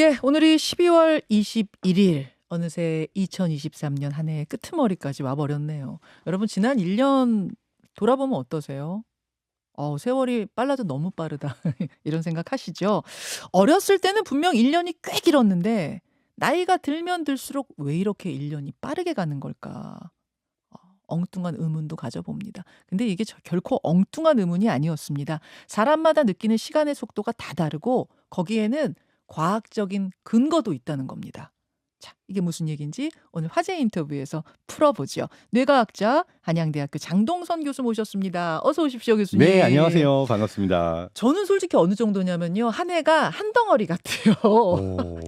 예, 오늘이 12월 21일. 어느새 2023년 한 해의 끄트머리까지 와버렸네요. 여러분, 지난 1년 돌아보면 어떠세요? 세월이 빨라도 너무 빠르다. 이런 생각 하시죠? 어렸을 때는 분명 1년이 꽤 길었는데, 나이가 들면 들수록 왜 이렇게 1년이 빠르게 가는 걸까? 엉뚱한 의문도 가져봅니다. 근데 이게 결코 엉뚱한 의문이 아니었습니다. 사람마다 느끼는 시간의 속도가 다 다르고, 거기에는 과학적인 근거도 있다는 겁니다. 자, 이게 무슨 얘기인지 오늘 화제 인터뷰에서 풀어보죠. 뇌과학자 한양대학교 장동선 교수 모셨습니다. 어서 오십시오, 교수님. 네, 안녕하세요. 반갑습니다. 저는 솔직히 어느 정도냐면요. 한 해가 한 덩어리 같아요.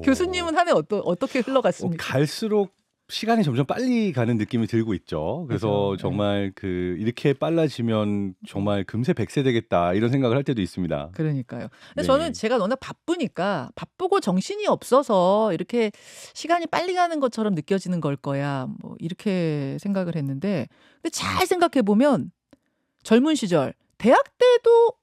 교수님은 한 해 어떻게 흘러갔습니까? 갈수록 시간이 점점 빨리 가는 느낌이 들고 있죠. 그래서 그렇죠. 정말 이렇게 빨라지면 정말 금세 100세 되겠다 이런 생각을 할 때도 있습니다. 그러니까요. 근데 네. 저는 제가 워낙 바쁘니까 바쁘고 정신이 없어서 이렇게 시간이 빨리 가는 것처럼 느껴지는 걸 거야. 뭐 이렇게 생각을 했는데, 근데 잘 생각해 보면 젊은 시절 대학 때도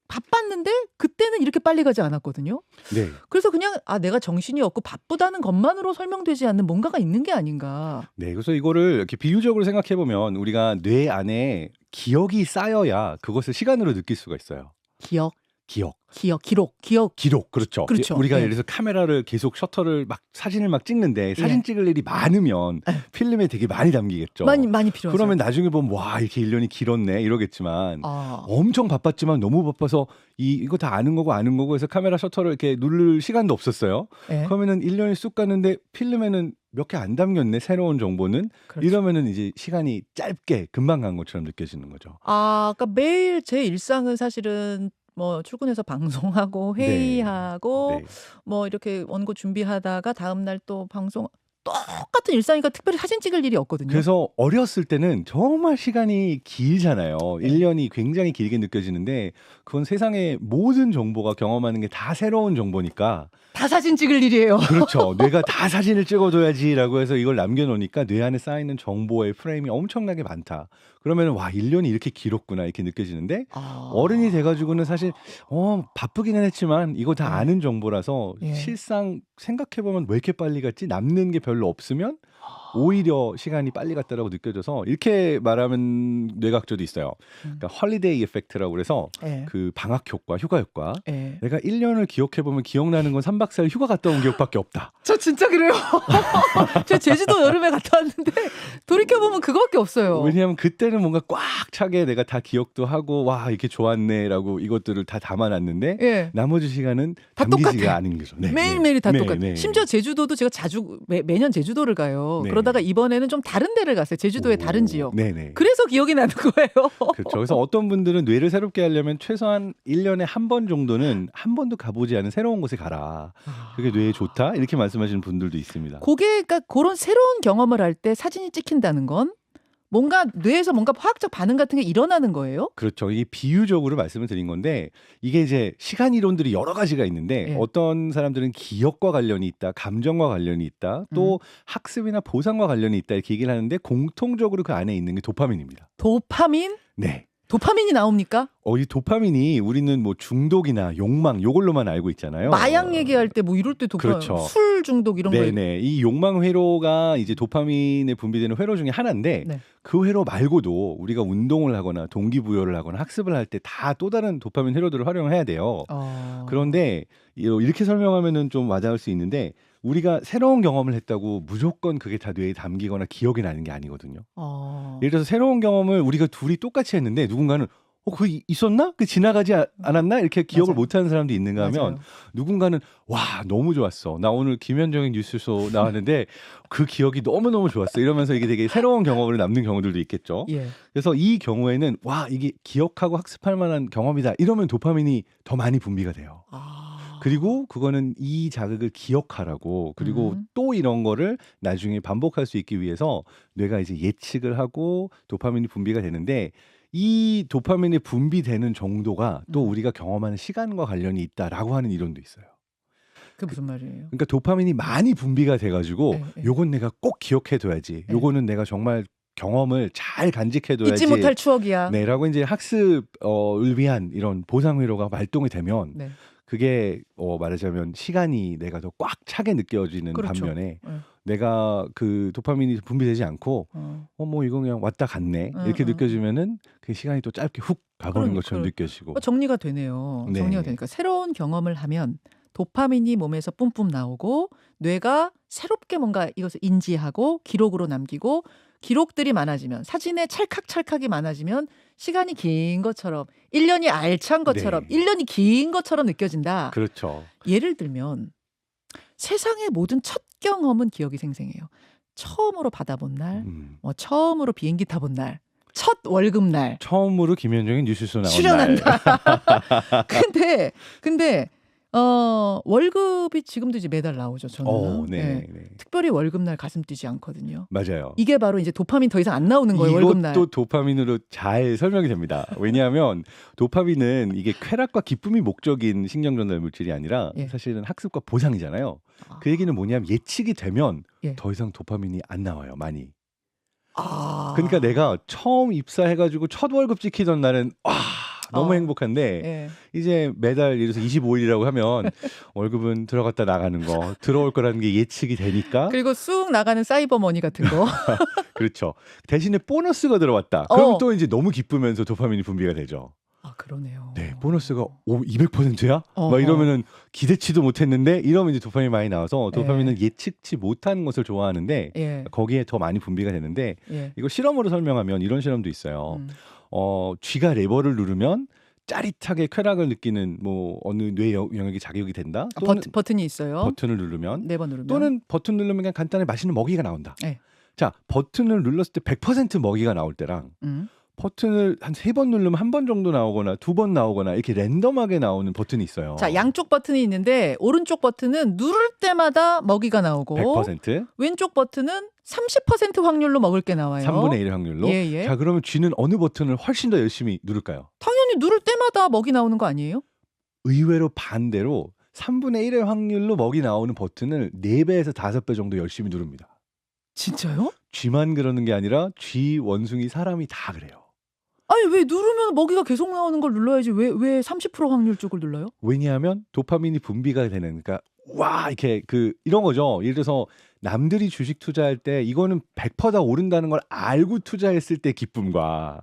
바빴는데 그때는 이렇게 빨리 가지 않았거든요. 네. 그래서 그냥 내가 정신이 없고 바쁘다는 것만으로 설명되지 않는 뭔가가 있는 게 아닌가. 네, 그래서 이거를 이렇게 비유적으로 생각해 보면 우리가 뇌 안에 기억이 쌓여야 그것을 시간으로 느낄 수가 있어요. 기억, 기록, 그렇죠. 그렇죠. 우리가 네. 예를 들어서 카메라를 계속 셔터를 사진을 찍는데 사진 찍을 일이 많으면 필름에 되게 많이 담기겠죠. 많이 필요하죠. 그러면 나중에 보면 와, 이렇게 1년이 길었네 이러겠지만 엄청 바빴지만 너무 바빠서 이거 다 아는 거고 해서 카메라 셔터를 이렇게 누를 시간도 없었어요. 네. 그러면은 1년이 쑥 갔는데 필름에는 몇 개 안 담겼네, 새로운 정보는. 그렇죠. 이러면은 이제 시간이 짧게 금방 간 것처럼 느껴지는 거죠. 그러니까 매일 제 일상은 사실은 뭐 출근해서 방송하고 회의하고 네. 뭐 이렇게 원고 준비하다가 다음 날 또 방송, 똑같은 일상이니까 특별히 사진 찍을 일이 없거든요. 그래서 어렸을 때는 정말 시간이 길잖아요. 1년이 굉장히 길게 느껴지는데 그건 세상의 모든 정보가 경험하는 게 다 새로운 정보니까 다 사진 찍을 일이에요. 그렇죠. 뇌가 다 사진을 찍어둬야지라고 해서 이걸 남겨놓으니까 뇌 안에 쌓이는 정보의 프레임이 엄청나게 많다. 그러면 와, 1년이 이렇게 길었구나 이렇게 느껴지는데 어른이 돼가지고는 사실 바쁘기는 했지만 이거 다 아는 정보라서 실상 생각해보면 왜 이렇게 빨리 갔지? 남는 게 별로 없으면 오히려 시간이 빨리 갔다라고 느껴져서 이렇게 말하면 뇌과학자도 있어요. 그러니까 헐리데이 에펙트라고 그래서 그 방학 효과, 휴가 효과. 내가 1년을 기억해보면 기억나는 건 3박 4일 휴가 갔다 온 기억밖에 없다. 저 진짜 그래요. 저 제주도 여름에 갔다 왔는데 돌이켜보면 그거밖에 없어요. 왜냐하면 그때는 뭔가 꽉 차게 내가 다 기억도 하고 와, 이렇게 좋았네라고 이것들을 다 담아놨는데 나머지 시간은 다 담기지가 똑같아. 않은 거죠. 매일매일이 다 똑같아요. 심지어 제주도도 제가 자주 매년 제주도를 가요. 그러다가 이번에는 좀 다른 데를 갔어요. 제주도의 다른 지역. 그래서 기억이 나는 거예요. 그렇죠. 그래서 어떤 분들은 뇌를 새롭게 하려면 최소한 1년에 한 번 정도는 한 번도 가보지 않은 새로운 곳에 가라. 그게 뇌에 좋다. 이렇게 말씀하시는 분들도 있습니다. 그러니까 그런 새로운 경험을 할 때 사진이 찍힌다는 건 뭔가 뇌에서 뭔가 화학적 반응 같은 게 일어나는 거예요? 그렇죠. 이게 비유적으로 말씀을 드린 건데 이게 이제 시간 이론들이 여러 가지가 있는데 어떤 사람들은 기억과 관련이 있다, 감정과 관련이 있다, 또 학습이나 보상과 관련이 있다 이렇게 얘기를 하는데 공통적으로 그 안에 있는 게 도파민입니다. 도파민? 네. 도파민이 나옵니까? 이 도파민이 우리는 뭐 중독이나 욕망 요걸로만 알고 있잖아요. 마약 얘기할 때 뭐 이럴 때 그렇죠. 술 중독 이런 거. 네네. 이 욕망 회로가 이제 도파민에 분비되는 회로 중에 하나인데 그 회로 말고도 우리가 운동을 하거나 동기부여를 하거나 학습을 할 때 다 또 다른 도파민 회로들을 활용을 해야 돼요. 그런데 이렇게 설명하면은 좀 와닿을 수 있는데 우리가 새로운 경험을 했다고 무조건 그게 다 뇌에 담기거나 기억이 나는 게 아니거든요. 예를 들어서 새로운 경험을 우리가 둘이 똑같이 했는데 누군가는 그거 있었나? 그 지나가지 않았나? 이렇게 기억을 못하는 사람도 있는가 하면 누군가는 와, 너무 좋았어. 나 오늘 김현정의 뉴스쇼 나왔는데 그 기억이 너무너무 좋았어. 이러면서 이게 되게 새로운 경험을 남는 경우들도 있겠죠. 그래서 이 경우에는 와, 이게 기억하고 학습할 만한 경험이다. 이러면 도파민이 더 많이 분비가 돼요. 그리고 그거는 이 자극을 기억하라고 그리고 또 이런 거를 나중에 반복할 수 있기 위해서 뇌가 이제 예측을 하고 도파민이 분비가 되는데 이 도파민이 분비되는 정도가 또 우리가 경험하는 시간과 관련이 있다라고 하는 이론도 있어요. 그게 무슨 말이에요? 그러니까 도파민이 많이 분비가 돼가지고 요건 내가 꼭 기억해둬야지. 요거는 내가 정말 경험을 잘 간직해둬야지. 잊지 못할 추억이야. 네, 라고 이제 학습을 위한 이런 보상 회로가 발동이 되면 그게 말하자면 시간이 내가 더 꽉 차게 느껴지는 그렇죠. 반면에 내가 그 도파민이 분비되지 않고 뭐 이거 그냥 왔다 갔네 이렇게 느껴지면은 그 시간이 또 짧게 훅 가버린 것처럼 느껴지고 정리가 되네요. 네. 정리가 되니까 새로운 경험을 하면 도파민이 몸에서 뿜뿜 나오고 뇌가 새롭게 뭔가 이것을 인지하고 기록으로 남기고 기록들이 많아지면 사진에 찰칵찰칵이 많아지면 시간이 긴 것처럼 1년이 알찬 것처럼 네. 1년이 긴 것처럼 느껴진다. 그렇죠. 예를 들면 세상의 모든 첫 경험은 기억이 생생해요. 처음으로 받아본 날, 뭐 처음으로 비행기 타본 날, 첫 월급날, 처음으로 김현정이 뉴스쇼 나온 출연한다. 근데 월급이 지금도 이제 매달 나오죠. 저는. 네. 특별히 월급날 가슴 뛰지 않거든요. 맞아요. 이게 바로 이제 도파민 더 이상 안 나오는 거예요. 월급날. 이것도 도파민으로 잘 설명이 됩니다. 왜냐하면 도파민은 이게 쾌락과 기쁨이 목적인 신경 전달 물질이 아니라 사실은 학습과 보상이잖아요. 그 얘기는 뭐냐면 예측이 되면 더 이상 도파민이 안 나와요. 많이. 그러니까 내가 처음 입사해가지고 첫 월급 찍히던 날은 너무 행복한데 이제 매달 예를 들어서 25일이라고 하면 월급은 들어갔다 나가는 거 들어올 거라는 게 예측이 되니까 그리고 쑥 나가는 사이버머니 같은 거 그렇죠. 대신에 보너스가 들어왔다. 그럼 또 이제 너무 기쁘면서 도파민이 분비가 되죠. 그러네요. 네, 보너스가 200%야? 막 이러면은 기대치도 못했는데 이러면 이제 도파민이 많이 나와서 도파민은 예측치 못한 것을 좋아하는데 거기에 더 많이 분비가 되는데 이거 실험으로 설명하면 이런 실험도 있어요. 쥐가 레버를 누르면 짜릿하게 쾌락을 느끼는 뭐 어느 뇌 영역이 자극이 된다. 또는 버튼이 있어요. 버튼을 누르면. 네 번 누르면. 또는 버튼 누르면 그냥 간단히 맛있는 먹이가 나온다. 자, 버튼을 눌렀을 때 100% 먹이가 나올 때랑 버튼을 한 3번 누르면 1번 정도 나오거나 2번 나오거나 이렇게 랜덤하게 나오는 버튼이 있어요. 자, 양쪽 버튼이 있는데 오른쪽 버튼은 누를 때마다 먹이가 나오고 100%. 왼쪽 버튼은 30% 확률로 먹을 게 나와요. 3분의 1 확률로. 자, 그러면 쥐는 어느 버튼을 훨씬 더 열심히 누를까요? 당연히 누를 때마다 먹이 나오는 거 아니에요? 의외로 반대로 3분의 1의 확률로 먹이 나오는 버튼을 4배에서 5배 정도 열심히 누릅니다. 진짜요? 쥐만 그러는 게 아니라 쥐, 원숭이, 사람이 다 그래요. 아니 왜 누르면 먹이가 계속 나오는 걸 눌러야지 왜 30% 확률 쪽을 눌러요? 왜냐하면 도파민이 분비가 되는 그러니까 이렇게 이런 거죠. 예를 들어서 남들이 주식 투자할 때 이거는 100%다 오른다는 걸 알고 투자했을 때 기쁨과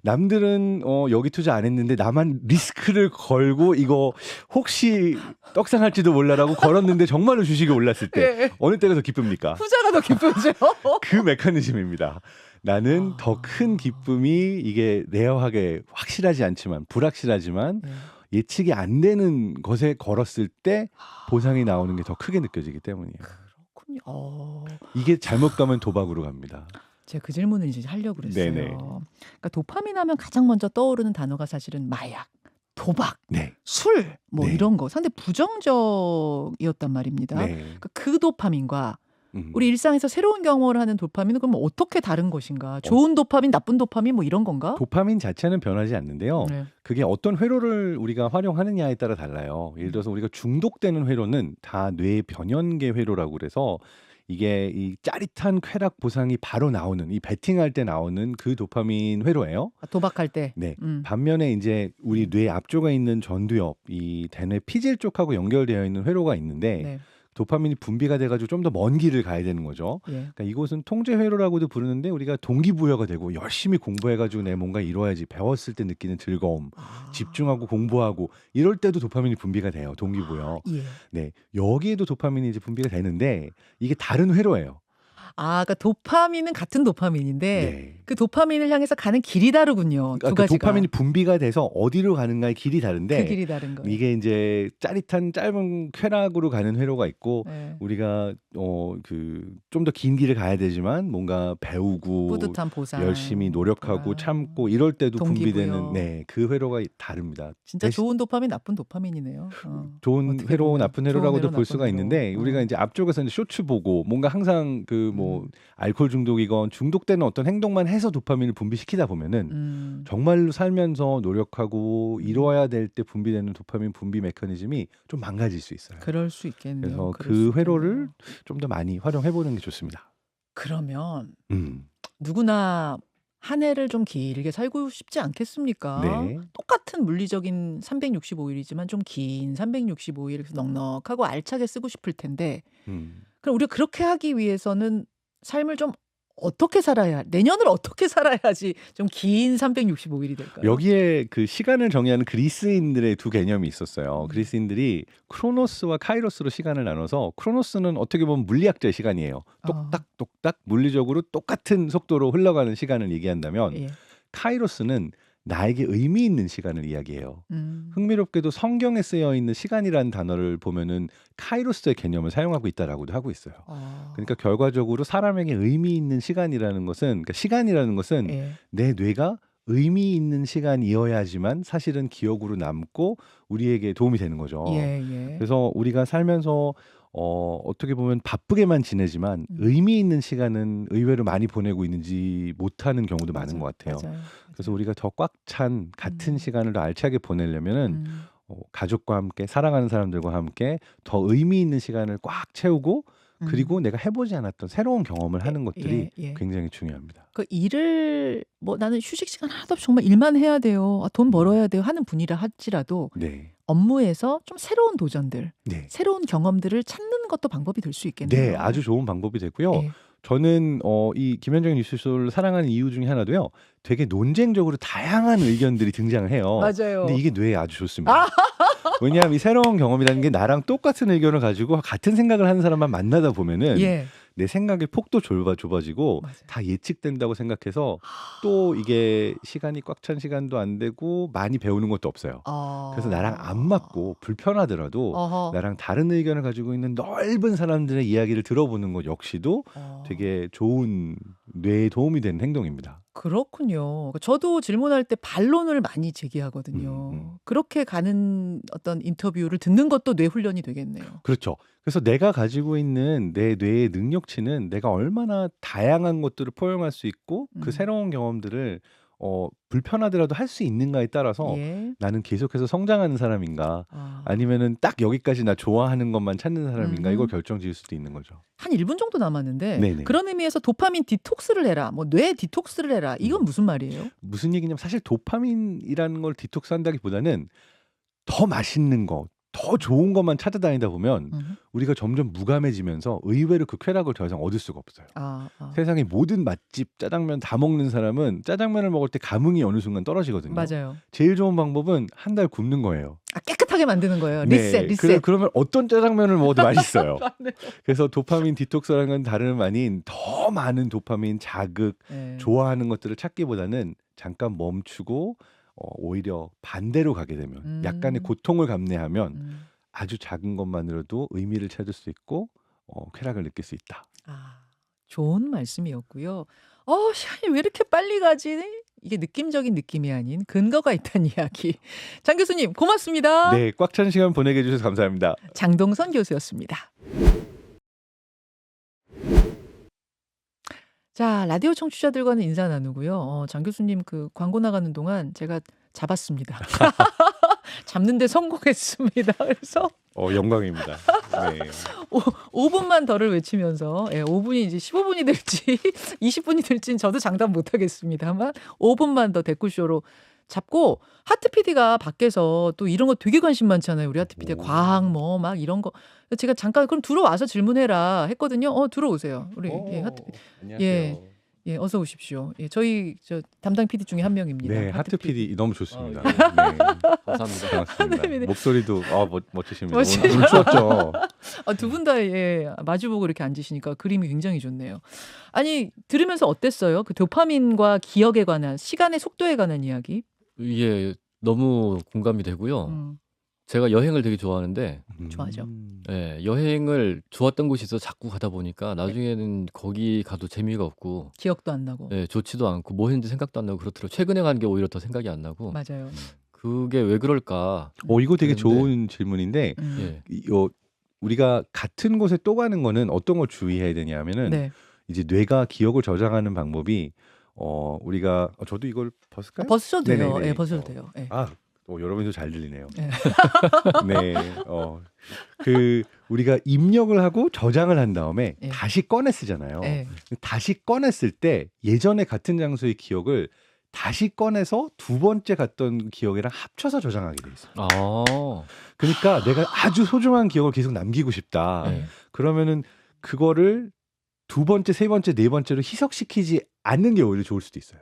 남들은 여기 투자 안 했는데 나만 리스크를 걸고 이거 혹시 떡상할지도 몰라라고 걸었는데 정말로 주식이 올랐을 때 어느 때가 더 기쁩니까? 후자가 더 기쁘죠. 그 메커니즘입니다. 나는 더 큰 기쁨이 이게 레어하게 확실하지 않지만 불확실하지만 예측이 안 되는 것에 걸었을 때 보상이 나오는 게 더 크게 느껴지기 때문이에요. 그렇군요. 이게 잘못 가면 도박으로 갑니다. 제가 그 질문을 이제 하려고 그랬어요. 네네. 그러니까 도파민 하면 가장 먼저 떠오르는 단어가 사실은 마약, 도박, 술 뭐 이런 거 상당히 부정적이었단 말입니다. 그러니까 그 도파민과 우리 일상에서 새로운 경험을 하는 도파민은 그럼 어떻게 다른 것인가? 좋은 도파민, 나쁜 도파민 뭐 이런 건가? 도파민 자체는 변하지 않는데요. 그게 어떤 회로를 우리가 활용하느냐에 따라 달라요. 예를 들어서 우리가 중독되는 회로는 다 뇌 변연계 회로라고 그래서 이게 이 짜릿한 쾌락 보상이 바로 나오는 이 베팅할 때 나오는 그 도파민 회로예요. 도박할 때. 네. 반면에 이제 우리 뇌 앞쪽에 있는 전두엽, 이 대뇌 피질 쪽하고 연결되어 있는 회로가 있는데 도파민이 분비가 돼가지고 좀 더 먼 길을 가야 되는 거죠. 그러니까 이곳은 통제 회로라고도 부르는데 우리가 동기부여가 되고 열심히 공부해가지고 내 뭔가 이뤄야지 배웠을 때 느끼는 즐거움, 집중하고 공부하고 이럴 때도 도파민이 분비가 돼요. 동기부여. 네, 여기에도 도파민이 이제 분비가 되는데 이게 다른 회로예요. 그러니까 도파민은 같은 도파민인데 그 도파민을 향해서 가는 길이 다르군요. 두 가지가. 도파민이 분비가 돼서 어디로 가는가의 길이 다른데 그 길이 다른 거예요. 이게 이제 짜릿한 짧은 쾌락으로 가는 회로가 있고 우리가 좀 더 긴 길을 가야 되지만 뭔가 배우고 뿌듯한 보상, 열심히 노력하고 참고 이럴 때도 분비되는 그 회로가 다릅니다. 진짜 좋은 도파민, 나쁜 도파민이네요. 좋은 회로, 나쁜 회로라고도 볼 수가 있는데 우리가 이제 앞쪽에서 이제 쇼츠 보고 뭔가 항상 알코올 중독이건 중독되는 어떤 행동만 해서 도파민을 분비시키다 보면은 정말로 살면서 노력하고 이루어야 될 때 분비되는 도파민 분비 메커니즘이 좀 망가질 수 있어요. 그럴 수 있겠네요. 그래서 그 회로를 좀 더 많이 활용해 보는 게 좋습니다. 그러면 누구나 한 해를 좀 길게 살고 싶지 않겠습니까? 네. 똑같은 물리적인 365일이지만 좀 긴 365일 넉넉하고 알차게 쓰고 싶을 텐데 그럼 우리가 그렇게 하기 위해서는 삶을 좀 어떻게 살아야 내년을 어떻게 살아야지 좀 긴 365일이 될까요? 여기에 그 시간을 정의하는 그리스인들의 두 개념이 있었어요. 그리스인들이 크로노스와 카이로스로 시간을 나눠서 크로노스는 어떻게 보면 물리학자의 시간이에요. 똑딱똑딱 물리적으로 똑같은 속도로 흘러가는 시간을 얘기한다면 예. 카이로스는 나에게 의미 있는 시간을 이야기해요. 흥미롭게도 성경에 쓰여 있는 시간이라는 단어를 보면은 카이로스의 개념을 사용하고 있다라고도 하고 있어요. 그러니까 결과적으로 사람에게 의미 있는 시간이라는 것은, 그러니까 시간이라는 것은 예. 내 뇌가 의미 있는 시간이어야지만 사실은 기억으로 남고 우리에게 도움이 되는 거죠. 예, 예. 그래서 우리가 살면서 어떻게 보면 바쁘게만 지내지만 의미 있는 시간은 의외로 많이 보내고 있는지 못하는 경우도 많은 것 같아요. 맞아요. 그래서 우리가 더 꽉 찬 같은 시간을 더 알차게 보내려면은 가족과 함께 사랑하는 사람들과 함께 더 의미 있는 시간을 꽉 채우고 그리고 내가 해보지 않았던 새로운 경험을 하는 것들이 굉장히 중요합니다. 그 일을 뭐 나는 휴식 시간 하나도 없이 정말 일만 해야 돼요. 돈 벌어야 돼요. 하는 분이라 할지라도 네. 업무에서 좀 새로운 도전들, 네. 새로운 경험들을 찾는 것도 방법이 될 수 있겠네요. 네, 아주 좋은 방법이 되고요. 예. 저는 이 김현정 뉴스쇼를 사랑하는 이유 중에 하나도요. 되게 논쟁적으로 다양한 의견들이 등장을 해요. 맞아요. 근데 이게 뇌에 아주 좋습니다. 왜냐하면 이 새로운 경험이라는 게 나랑 똑같은 의견을 가지고 같은 생각을 하는 사람만 만나다 보면은 내 생각의 폭도 좁아지고 맞아요. 다 예측된다고 생각해서 또 이게 시간이 꽉 찬 시간도 안 되고 많이 배우는 것도 없어요. 그래서 나랑 안 맞고 불편하더라도 나랑 다른 의견을 가지고 있는 넓은 사람들의 이야기를 들어보는 것 역시도 되게 좋은 뇌에 도움이 되는 행동입니다. 그렇군요. 저도 질문할 때 반론을 많이 제기하거든요. 그렇게 가는 어떤 인터뷰를 듣는 것도 뇌 훈련이 되겠네요. 그렇죠. 그래서 내가 가지고 있는 내 뇌의 능력치는 내가 얼마나 다양한 것들을 포용할 수 있고 그 새로운 경험들을 불편하더라도 할 수 있는가에 따라서 나는 계속해서 성장하는 사람인가 아니면은 딱 여기까지 나 좋아하는 것만 찾는 사람인가 이걸 결정지을 수도 있는 거죠. 한 1분 정도 남았는데 네네. 그런 의미에서 도파민 디톡스를 해라. 뭐 뇌 디톡스를 해라. 이건 무슨 말이에요? 무슨 얘기냐면 사실 도파민이라는 걸 디톡스한다기보다는 더 맛있는 거, 더 좋은 것만 찾아다니다 보면 우리가 점점 무감해지면서 의외로 그 쾌락을 더 이상 얻을 수가 없어요. 세상의 모든 맛집 짜장면 다 먹는 사람은 짜장면을 먹을 때 감흥이 어느 순간 떨어지거든요. 맞아요. 제일 좋은 방법은 한 달 굶는 거예요. 깨끗하게 만드는 거예요. 리셋. 그러면 어떤 짜장면을 먹어도 맛있어요. 그래서 도파민 디톡스라는 건 다름 아닌 더 많은 도파민 자극, 좋아하는 것들을 찾기보다는 잠깐 멈추고 오히려 반대로 가게 되면 약간의 고통을 감내하면 아주 작은 것만으로도 의미를 찾을 수 있고 쾌락을 느낄 수 있다. 좋은 말씀이었고요. 시간이 왜 이렇게 빨리 가지? 이게 느낌적인 느낌이 아닌 근거가 있다는 이야기. 장 교수님 고맙습니다. 네, 꽉 찬 시간 보내게 해주셔서 감사합니다. 장동선 교수였습니다. 자, 라디오 청취자들과는 인사 나누고요. 장 교수님 그 광고 나가는 동안 제가 잡았습니다. 잡는데 성공했습니다. 그래서 영광입니다. 네. 5분만 더를 외치면서 5분이 이제 15분이 될지 20분이 될지는 저도 장담 못하겠습니다만 5분만 더 댓글쇼로 잡고 하트 PD가 밖에서 또 이런 거 되게 관심 많잖아요. 우리 하트 PD 과학 뭐 막 이런 거 제가 잠깐 그럼 들어와서 질문해라 했거든요. 들어오세요. 우리 하트 PD. 안녕하세요. 어서 오십시오. 저희 담당 PD 중에 한 명입니다. 네, 하트 PD 너무 좋습니다. 네. 감사합니다. 반갑습니다. 목소리도 멋지십니다. 오늘 추웠죠. 두 분 다 마주보고 이렇게 앉으시니까 그림이 굉장히 좋네요. 아니 들으면서 어땠어요? 그 도파민과 기억에 관한 시간의 속도에 관한 이야기. 이게 너무 공감이 되고요. 제가 여행을 되게 좋아하는데 좋아하죠. 여행을 좋았던 곳이 있어서 자꾸 가다 보니까 나중에는 거기 가도 재미가 없고 기억도 안 나고 좋지도 않고 뭐 했는지 생각도 안 나고 그렇더라고요. 최근에 간 게 오히려 더 생각이 안 나고 맞아요. 그게 왜 그럴까? 이거 되게 좋은 질문인데 우리가 같은 곳에 또 가는 거는 어떤 걸 주의해야 되냐면은 이제 뇌가 기억을 저장하는 방법이 우리가 저도 이걸 벗을까요? 벗으셔도 돼요. 벗어도 돼요. 여러분도 잘 들리네요. 네. 네. 우리가 입력을 하고 저장을 한 다음에 예. 다시 꺼내 쓰잖아요. 예. 다시 꺼냈을 때 예전에 같은 장소의 기억을 다시 꺼내서 두 번째 갔던 기억이랑 합쳐서 저장하게 돼 있어요. 아. 그러니까 내가 아주 소중한 기억을 계속 남기고 싶다. 네. 그러면은 그거를 두 번째, 세 번째, 네 번째로 희석시키지 않는 게 오히려 좋을 수도 있어요.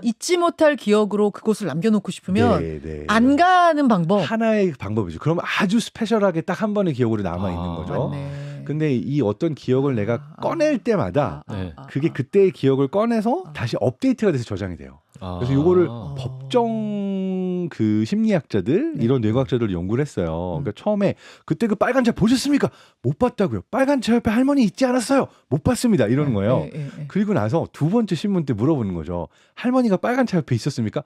잊지 못할 기억으로 그곳을 남겨놓고 싶으면 네, 네. 안 가는 방법. 하나의 방법이죠. 그럼 아주 스페셜하게 딱 한 번의 기억으로 남아 있는 거죠. 맞네. 근데 이 어떤 기억을 내가 꺼낼 때마다 네. 그게 그때의 기억을 꺼내서 다시 업데이트가 돼서 저장이 돼요. 그래서 요거를 법정 그 심리학자들 네. 이런 뇌과학자들 연구를 했어요. 그러니까 처음에 그때 그 빨간 차 보셨습니까? 못 봤다고요. 빨간 차 옆에 할머니 있지 않았어요. 못 봤습니다. 이러는 거예요. 그리고 나서 두 번째 신문 때 물어보는 거죠. 할머니가 빨간 차 옆에 있었습니까?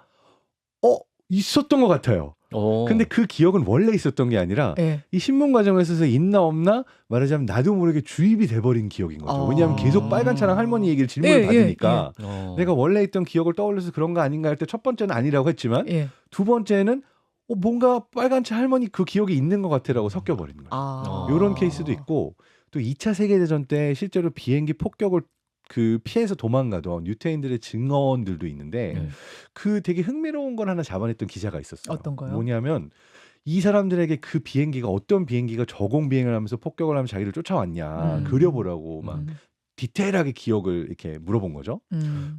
있었던 것 같아요. 근데 그 기억은 원래 있었던 게 아니라 이 신문 과정에서 있나 없나 말하자면 나도 모르게 주입이 돼버린 기억인 거죠. 왜냐하면 계속 빨간 차랑 할머니 얘기를 질문을 받으니까 내가 원래 있던 기억을 떠올려서 그런 거 아닌가 할 때 첫 번째는 아니라고 했지만 두 번째는 뭔가 빨간 차 할머니 그 기억이 있는 것 같아라고 섞여버리는 거예요. 이런 케이스도 있고 또 2차 세계대전 때 실제로 비행기 폭격을 그 피해서 도망가던 유태인들의 증언들도 있는데 그 되게 흥미로운 걸 하나 잡아냈던 기자가 있었어요. 어떤 거요? 뭐냐면 이 사람들에게 그 비행기가 어떤 비행기가 저공 비행을 하면서 폭격을 하면 자기를 쫓아왔냐 그려보라고 막 디테일하게 기억을 이렇게 물어본 거죠.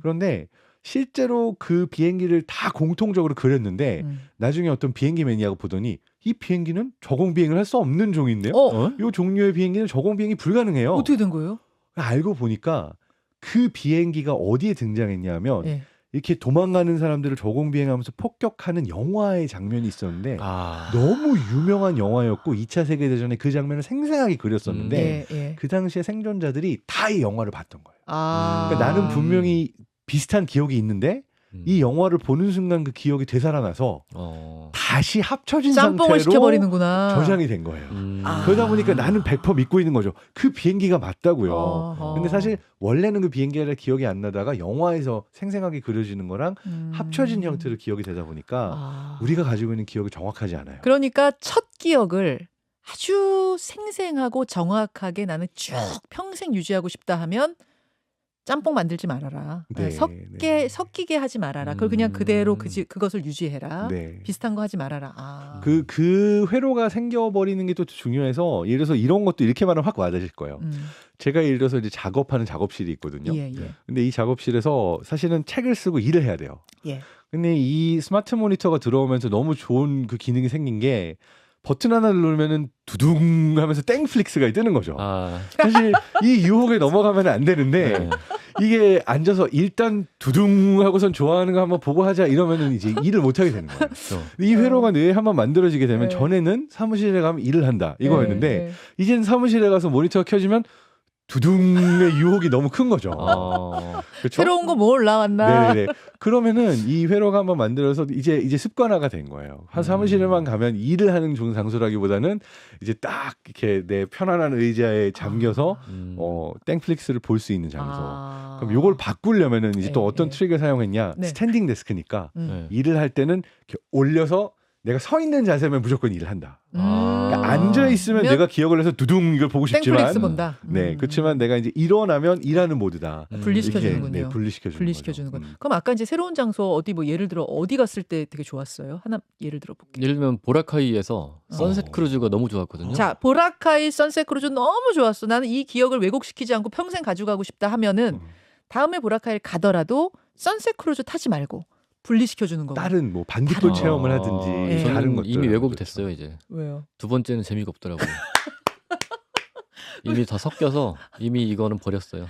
그런데 실제로 그 비행기를 다 공통적으로 그렸는데 나중에 어떤 비행기 매니아가 보더니 이 비행기는 저공 비행을 할 수 없는 종인데요. 이 종류의 비행기는 저공 비행이 불가능해요. 어떻게 된 거예요? 알고 보니까 그 비행기가 어디에 등장했냐면 이렇게 도망가는 사람들을 저공 비행하면서 폭격하는 영화의 장면이 있었는데 너무 유명한 영화였고 2차 세계대전에 그 장면을 생생하게 그렸었는데 그 당시에 생존자들이 다 이 영화를 봤던 거예요. 그러니까 나는 분명히 비슷한 기억이 있는데 이 영화를 보는 순간 그 기억이 되살아나서 다시 합쳐진 짬뽕을 상태로 시켜버리는구나. 저장이 된 거예요. 그러다 보니까 나는 100% 믿고 있는 거죠. 그 비행기가 맞다고요. 근데 사실 원래는 그 비행기가 기억이 안 나다가 영화에서 생생하게 그려지는 거랑 합쳐진 형태로 기억이 되다 보니까 우리가 가지고 있는 기억이 정확하지 않아요. 그러니까 첫 기억을 아주 생생하고 정확하게 나는 쭉 평생 유지하고 싶다 하면 짬뽕 만들지 말아라. 섞이게 하지 말아라. 그걸 그냥 그대로 그것을 유지해라. 비슷한 거 하지 말아라. 그 회로가 생겨버리는 게 또 중요해서 예를 들어서 이런 것도 이렇게 말하면 확 와닿으실 거예요. 제가 예를 들어서 이제 작업하는 작업실이 있거든요. 근데 이 작업실에서 사실은 책을 쓰고 일을 해야 돼요. 근데 이 스마트 모니터가 들어오면서 너무 좋은 그 기능이 생긴 게 버튼 하나를 누르면은 두둥 하면서 땡플릭스가 뜨는 거죠. 사실 이 유혹에 넘어가면 안 되는데 이게 앉아서 일단 두둥 하고선 좋아하는 거 한번 보고 하자 이러면은 이제 일을 못 하게 되는 거예요. 이 회로가 뇌에 한번 만들어지게 되면 전에는 사무실에 가면 일을 한다 이거였는데 이제는 사무실에 가서 모니터가 켜지면 두둥의 유혹이 너무 큰 거죠. 그렇죠? 새로운 거 뭐 올라왔나? 네네. 그러면은 이 회로가 한번 만들어서 이제 습관화가 된 거예요. 한 사무실에만 가면 일을 하는 장소라기보다는 이제 딱 이렇게 내 편안한 의자에 잠겨서 땡플릭스를 볼 수 있는 장소. 그럼 요걸 바꾸려면은 이제 또 어떤 트릭을 사용했냐? 스탠딩 데스크니까 일을 할 때는 이렇게 올려서 내가 서 있는 자세면 무조건 일을 한다. 그러니까 앉아 있으면 내가 기억을 해서 두둥 이걸 보고 싶지만, 땡플릭스 본다. 그렇지만 내가 이제 일어나면 일하는 모드다. 분리시켜주는군요. 분리시켜주는군요. 그럼 아까 이제 새로운 장소 어디 뭐 예를 들어 어디 갔을 때 되게 좋았어요? 하나 예를 들어 볼게요. 예를 들면 보라카이에서 선셋 크루즈가 너무 좋았거든요. 자, 보라카이 선셋 크루즈 너무 좋았어. 나는 이 기억을 왜곡시키지 않고 평생 가져가고 싶다 하면은 다음에 보라카이를 가더라도 선셋 크루즈 타지 말고 분리시켜주는 거. 다른 뭐 반딧불 체험을 하든지 다른 것들. 이미 왜곡이 됐어요 이제. 왜요? 두 번째는 재미가 없더라고요. 이미 다 섞여서 이미 이거는 버렸어요.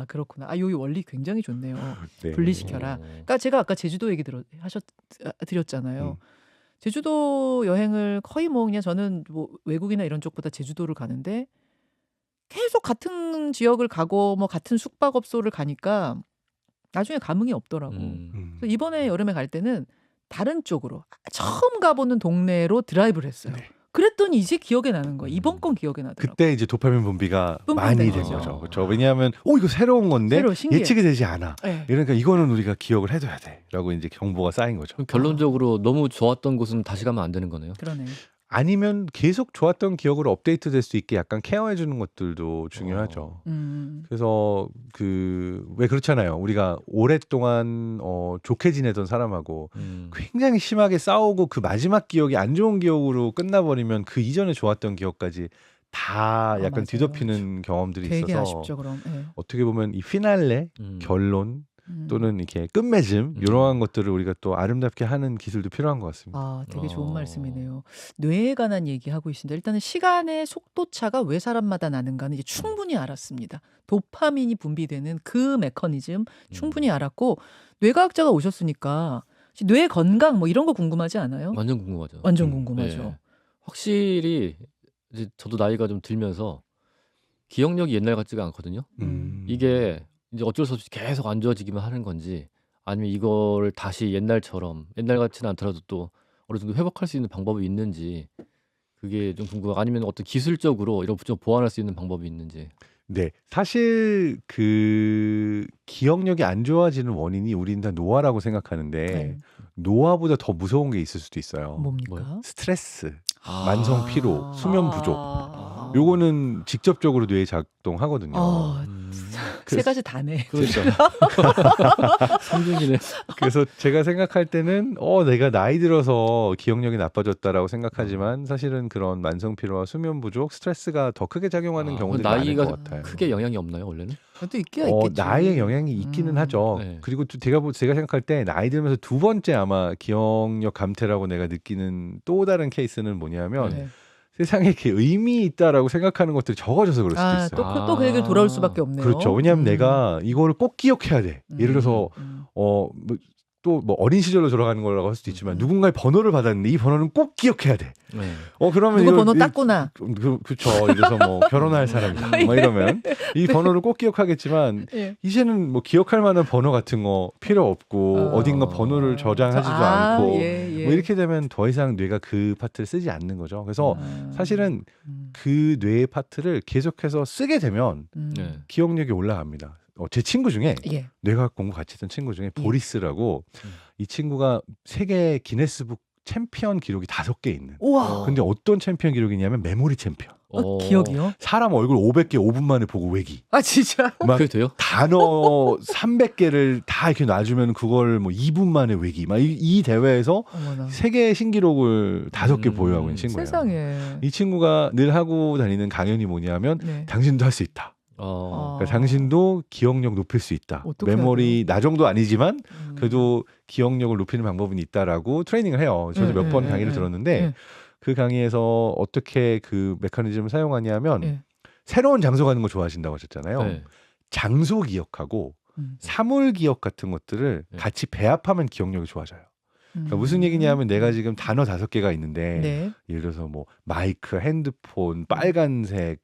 그렇구나. 여기 원리 굉장히 좋네요. 분리시켜라. 그러니까 제가 아까 제주도 얘기 드렸잖아요. 제주도 여행을 거의 뭐 그냥 저는 뭐 외국이나 이런 쪽보다 제주도를 가는데 계속 같은 지역을 가고 뭐 같은 숙박업소를 가니까 나중에 감흥이 없더라고. 그래서 이번에 여름에 갈 때는 다른 쪽으로 처음 가보는 동네로 드라이브를 했어요. 그랬더니 이제 기억에 나는 거예요. 이번 건 기억에 나더라고요. 그때 이제 도파민 분비가 많이 된 거죠. 그렇죠. 왜냐하면 이거 새로운 건데 예측이 되지 않아. 이러니까 이거는 우리가 기억을 해둬야 돼. 라고 이제 정보가 쌓인 거죠. 결론적으로 너무 좋았던 곳은 다시 가면 안 되는 거네요. 그러네. 아니면 계속 좋았던 기억으로 업데이트 될 수 있게 약간 케어해 주는 것들도 중요하죠. 그래서 왜 그렇잖아요. 우리가 오랫동안 좋게 지내던 사람하고 굉장히 심하게 싸우고 그 마지막 기억이 안 좋은 기억으로 끝나버리면 그 이전에 좋았던 기억까지 다 약간 맞아요. 뒤덮이는 경험들이 되게 있어서 아쉽죠, 그럼. 예. 어떻게 보면 이 피날레, 결론 또는 이렇게 끝맺음 이러한 것들을 우리가 또 아름답게 하는 기술도 필요한 것 같습니다. 아, 되게 좋은 말씀이네요. 뇌에 관한 얘기하고 있습니다. 일단은 시간의 속도차가 왜 사람마다 나는가는 이제 충분히 알았습니다. 도파민이 분비되는 그 메커니즘 충분히 알았고, 뇌과학자가 오셨으니까 뇌 건강 뭐 이런 거 궁금하지 않아요? 완전 궁금하죠. 완전 궁금하죠. 네. 확실히 이제 저도 나이가 좀 들면서 기억력이 옛날 같지가 않거든요. 이게 이제 어쩔 수 없이 계속 안 좋아지기만 하는 건지, 아니면 이거를 다시 옛날처럼, 옛날 같지는 않더라도 또 어느 정도 회복할 수 있는 방법이 있는지, 그게 좀 궁금하고, 아니면 어떤 기술적으로 이런 좀 보완할 수 있는 방법이 있는지. 네, 사실 그 기억력이 안 좋아지는 원인이 우리는 다 노화라고 생각하는데 네. 노화보다 더 무서운 게 있을 수도 있어요. 뭡니까? 스트레스, 만성 피로, 수면 부족. 아. 요거는 직접적으로 뇌에 작동하거든요. 세 가지 다네. 그렇죠. 삼중이네. 그래서 제가 생각할 때는 내가 나이 들어서 기억력이 나빠졌다라고 생각하지만 사실은 그런 만성 피로와 수면 부족, 스트레스가 더 크게 작용하는 경우들이 많을 나이가 것 같아요. 크게 영향이 없나요, 원래는? 또 있긴 있겠지. 나이의 영향이 있기는 하죠. 네. 그리고 또 제가 생각할 때 나이 들면서 두 번째 아마 기억력 감퇴라고 내가 느끼는 또 다른 케이스는 뭐냐면 네. 세상에 이렇게 의미 있다라고 생각하는 것들이 적어져서 그럴 수도 있어요. 또 그 얘기를 돌아올 수밖에 없네요. 그렇죠. 왜냐하면 내가 이거를 꼭 기억해야 돼. 예를 들어서 또 뭐 어린 시절로 돌아가는 거라고 할 수도 있지만 누군가의 번호를 받았는데 이 번호는 꼭 기억해야 돼. 네. 그러면 누구 번호 땄구나. 그렇죠. 이래서 뭐 결혼할 사람이다. 뭐 이러면 이 번호를 꼭 기억하겠지만 예. 이제는 뭐 기억할 만한 번호 같은 거 필요 없고 어딘가 번호를 저장하지도 않고 뭐 이렇게 되면 더 이상 뇌가 그 파트를 쓰지 않는 거죠. 그래서 사실은 그 뇌의 파트를 계속해서 쓰게 되면 기억력이 올라갑니다. 제 친구 중에 뇌과학 공부 같이 했던 친구 중에 보리스라고 이 친구가 세계 기네스북 챔피언 기록이 5개 있는. 우와. 근데 어떤 챔피언 기록이냐면 메모리 챔피언. 기억이요? 사람 얼굴 500개 5분 만에 보고 외기. 아 진짜? 막 그게 돼요? 단어 300개를 다 이렇게 놔주면 그걸 뭐 2분 만에 외기. 막 이 대회에서 어머나. 세계 신기록을 5개 보유하고 있는 친구예요. 세상에. 이 친구가 늘 하고 다니는 강연이 뭐냐면 당신도 할 수 있다. 그러니까 당신도 기억력 높일 수 있다. 메모리 나 정도 아니지만 그래도 기억력을 높이는 방법은 있다라고 트레이닝을 해요. 저도 몇 번 강의를 들었는데 그 강의에서 어떻게 그 메커니즘을 사용하냐면 새로운 장소 가는 거 좋아하신다고 하셨잖아요. 장소 기억하고 사물 기억 같은 것들을 같이 배합하면 기억력이 좋아져요. 그러니까 무슨 얘기냐면 내가 지금 단어 5개가 있는데 예를 들어서 뭐 마이크, 핸드폰, 빨간색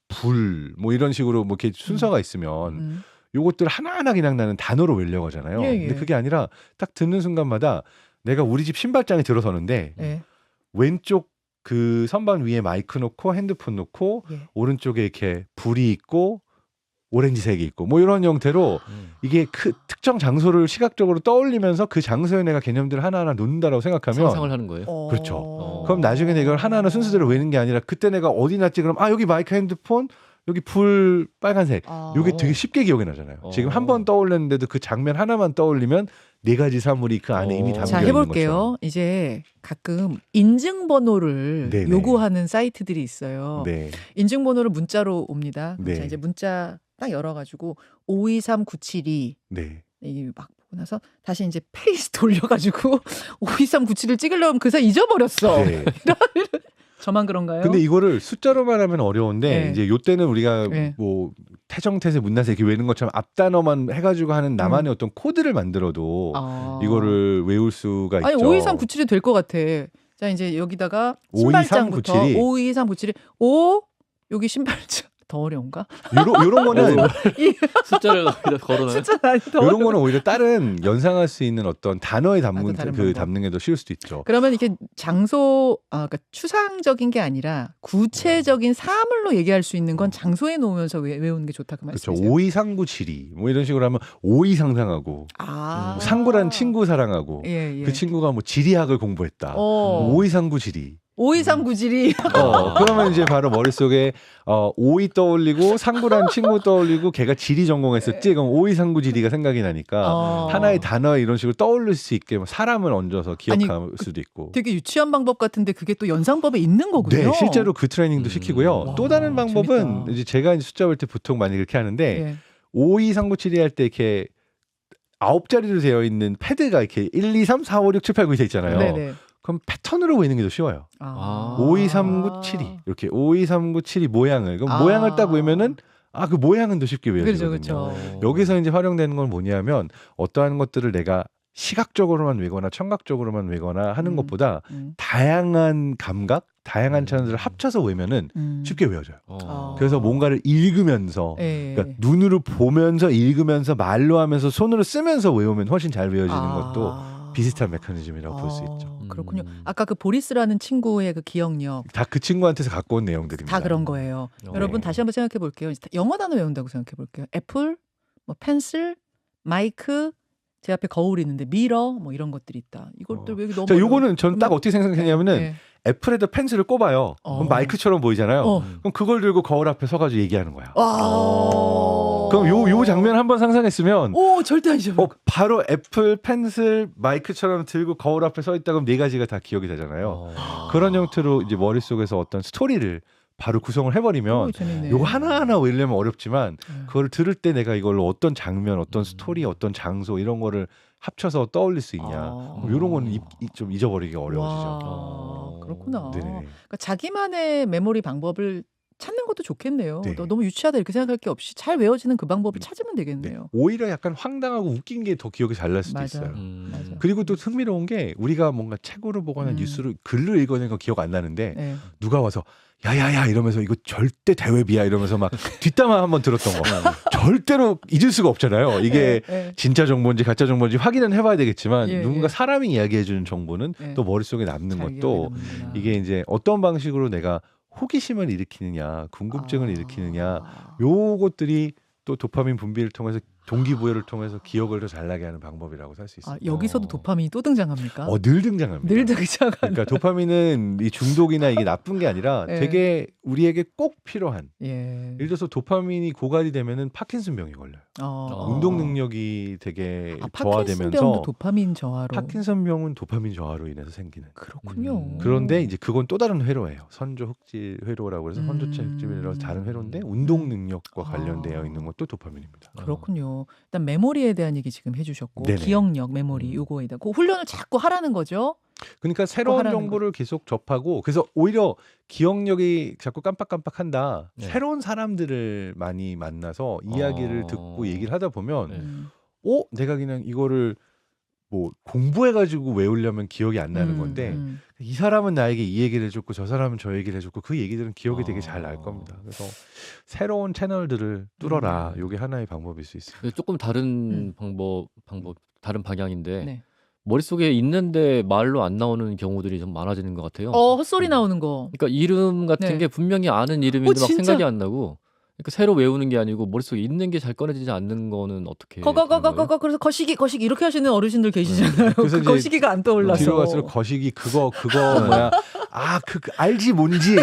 불, 뭐 이런 식으로 뭐 이렇게 순서가 있으면 요것들 하나하나 그냥 나는 단어로 외려고 하잖아요. 근데 그게 아니라 딱 듣는 순간마다 내가 우리 집 신발장에 들어서는데 왼쪽 그 선반 위에 마이크 놓고 핸드폰 놓고 오른쪽에 이렇게 불이 있고 오렌지색이 있고 뭐 이런 형태로 이게 특정 장소를 시각적으로 떠올리면서 그 장소에 내가 개념들을 하나하나 놓는다라고 생각하면 상상을 하는 거예요? 그렇죠. 그럼 나중에 내가 이걸 하나하나 순서대로 외우는 게 아니라 그때 내가 어디 놨지 그럼 여기 마이크 핸드폰 여기 불 빨간색 이게 되게 쉽게 기억이 나잖아요. 지금 한 번 떠올렸는데도 그 장면 하나만 떠올리면 4가지 사물이 그 안에 이미 담겨 자, 있는 해볼게요. 것처럼. 이제 가끔 인증번호를 요구하는 사이트들이 있어요. 인증번호를 문자로 옵니다. 자, 이제 문자 딱 열어가지고 523972 이 막 보고 나서 다시 이제 페이스 돌려가지고 523971을 찍으려면 그새 잊어버렸어. 저만 그런가요? 근데 이거를 숫자로만 하면 어려운데 이제 요때는 우리가 뭐 태정태세 문나세 이렇게 외우는 것처럼 앞단어만 해가지고 하는 나만의 어떤 코드를 만들어도 이거를 외울 수가 있죠. 아니 52397이 될 것 같아. 자 이제 여기다가 신발장부터 52397이 5 여기 신발장 더 어려운가? 요런 거는 숫자를 걸어놔요. 이런 거는 오히려 다른 연상할 수 있는 어떤 단어에 담는 게 더 쉬울 수도 있죠. 그러면 이렇게 장소, 그러니까 추상적인 게 아니라 구체적인 사물로 얘기할 수 있는 건 장소에 놓으면서 외우는 게 좋다 그 말씀이세요? 그렇죠. 523972 뭐 이런 식으로 하면 52 상상하고 상구란 친구 사랑하고 그 친구가 뭐 지리학을 공부했다. 523972 오이상구지리. 그러면 이제 바로 머릿속에 오이 떠올리고 상구란 친구 떠올리고 걔가 지리 전공했었지. 그럼 오이상구지리가 생각이 나니까 하나의 단어 이런 식으로 떠올릴 수 있게 사람을 얹어서 기억할 수도 있고. 되게 유치한 방법 같은데 그게 또 연상법에 있는 거군요. 네, 실제로 그 트레이닝도 시키고요. 와, 또 다른 방법은 재밌다. 이제 제가 이제 숫자 볼 때 보통 많이 그렇게 하는데 오이상구지리 할 때 이렇게 9자리로 되어 있는 패드가 이렇게 1, 2, 3, 4, 5, 6, 7, 8, 9 돼 있잖아요. 네네. 그럼 패턴으로 보이는 게 더 쉬워요. 5, 2, 3, 9, 7이 이렇게 5, 2, 3, 9, 7이 모양을 그럼 모양을 딱 보면은 그 모양은 더 쉽게 외워지거든요. 그렇죠. 여기서 이제 활용되는 건 뭐냐면 어떠한 것들을 내가 시각적으로만 외거나 청각적으로만 외거나 하는 것보다 다양한 감각, 다양한 채널들을 합쳐서 외면은 쉽게 외워져요. 그래서 뭔가를 읽으면서 그러니까 눈으로 보면서 읽으면서 말로 하면서 손으로 쓰면서 외우면 훨씬 잘 외워지는 것도 비슷한 메커니즘이라고 볼 수 있죠. 그렇군요. 아까 그 보리스라는 친구의 그 기억력 다 그 친구한테서 갖고 온 내용들입니다. 다 그런 거예요. 여러분 다시 한번 생각해 볼게요. 영어 단어 외운다고 생각해 볼게요. 애플, 뭐 펜슬, 마이크, 제 앞에 거울이 있는데 미러 뭐 이런 것들이 있다. 이것들 왜 너무 자, 요거는 전 딱 어떻게 생각했냐면은 애플에다 펜슬을 꼽아요. 그럼 마이크처럼 보이잖아요. 그럼 그걸 들고 거울 앞에 서가지고 얘기하는 거야. 그럼 요 장면 한번 상상했으면 절대 안 잊어버려. 바로 애플 펜슬 마이크처럼 들고 거울 앞에 서 있다 그럼 네 가지가 다 기억이 되잖아요. 그런 형태로 이제 머릿속에서 어떤 스토리를 바로 구성을 해버리면 요거 하나하나 외우려면 어렵지만 그걸 들을 때 내가 이걸로 어떤 장면, 어떤 스토리, 어떤 장소 이런 거를 합쳐서 떠올릴 수 있냐. 이런 거는 좀 잊어버리기 어려워지죠. 그렇구나. 네네. 그러니까 자기만의 메모리 방법을 찾는 것도 좋겠네요. 네. 너무 유치하다 이렇게 생각할 게 없이 잘 외워지는 그 방법을 찾으면 되겠네요. 네. 오히려 약간 황당하고 웃긴 게 더 기억이 잘 날 수도 맞아. 있어요. 맞아. 그리고 또 흥미로운 게 우리가 뭔가 책으로 보거나 뉴스로 글로 읽어낸 건 기억 안 나는데 누가 와서 야야야 이러면서 이거 절대 대회비야 이러면서 막 뒷담화 한번 들었던 거 절대로 잊을 수가 없잖아요. 이게 진짜 정보인지 가짜 정보인지 확인은 해봐야 되겠지만 누군가 사람이 이야기해주는 정보는 또 머릿속에 남는 것도 이게 이제 어떤 방식으로 내가 호기심을 일으키느냐 궁금증을 일으키느냐 요것들이 또 도파민 분비를 통해서 동기부여를 통해서 기억을 더 잘나게 하는 방법이라고 살 수 있습니다. 여기서도 도파민이 또 등장합니까? 늘 등장합니다. 늘 등장하는. 그러니까 도파민은 이 중독이나 이게 나쁜 게 아니라 되게 우리에게 꼭 필요한. 예를 들어서 도파민이 고갈이 되면은 파킨슨병이 걸려요. 운동 능력이 되게 저하되면서 파킨슨병도 도파민 저하로. 파킨슨병은 도파민 저하로 인해서 생기는. 그렇군요. 그런데 이제 그건 또 다른 회로예요. 선조 흑질 회로라고 해서 선조체 흑질이라서 다른 회로인데 운동 능력과 관련되어 있는 것도 도파민입니다. 그렇군요. 일단 메모리에 대한 얘기 지금 해주셨고 네네. 기억력, 메모리 요거에다 그 훈련을 자꾸 하라는 거죠. 그러니까 새로운 정보를 계속 접하고 그래서 오히려 기억력이 자꾸 깜빡깜빡한다. 새로운 사람들을 많이 만나서 이야기를 듣고 얘기를 하다 보면 내가 그냥 이거를 뭐 공부해가지고 외우려면 기억이 안 나는 건데 이 사람은 나에게 이 얘기를 해줬고 저 사람은 저 얘기를 해줬고 그 얘기들은 기억이 되게 잘 날 겁니다. 그래서 새로운 채널들을 뚫어라. 이게 하나의 방법일 수 있습니다. 조금 다른 방법 다른 방향인데 머릿속에 있는데 말로 안 나오는 경우들이 좀 많아지는 것 같아요. 헛소리 나오는 거. 그러니까 이름 같은 게 분명히 아는 이름인데 막 생각이 안 나고 그러니까 새로 외우는 게 아니고 머릿속에 있는 게 잘 꺼내지지 않는 거는 어떻게 그래서 거시기 이렇게 하시는 어르신들 계시잖아요. 그래서 그 거시기가 안 떠올라서 뒤로 갈수록 거시기 그거 뭐야 그 알지 뭔지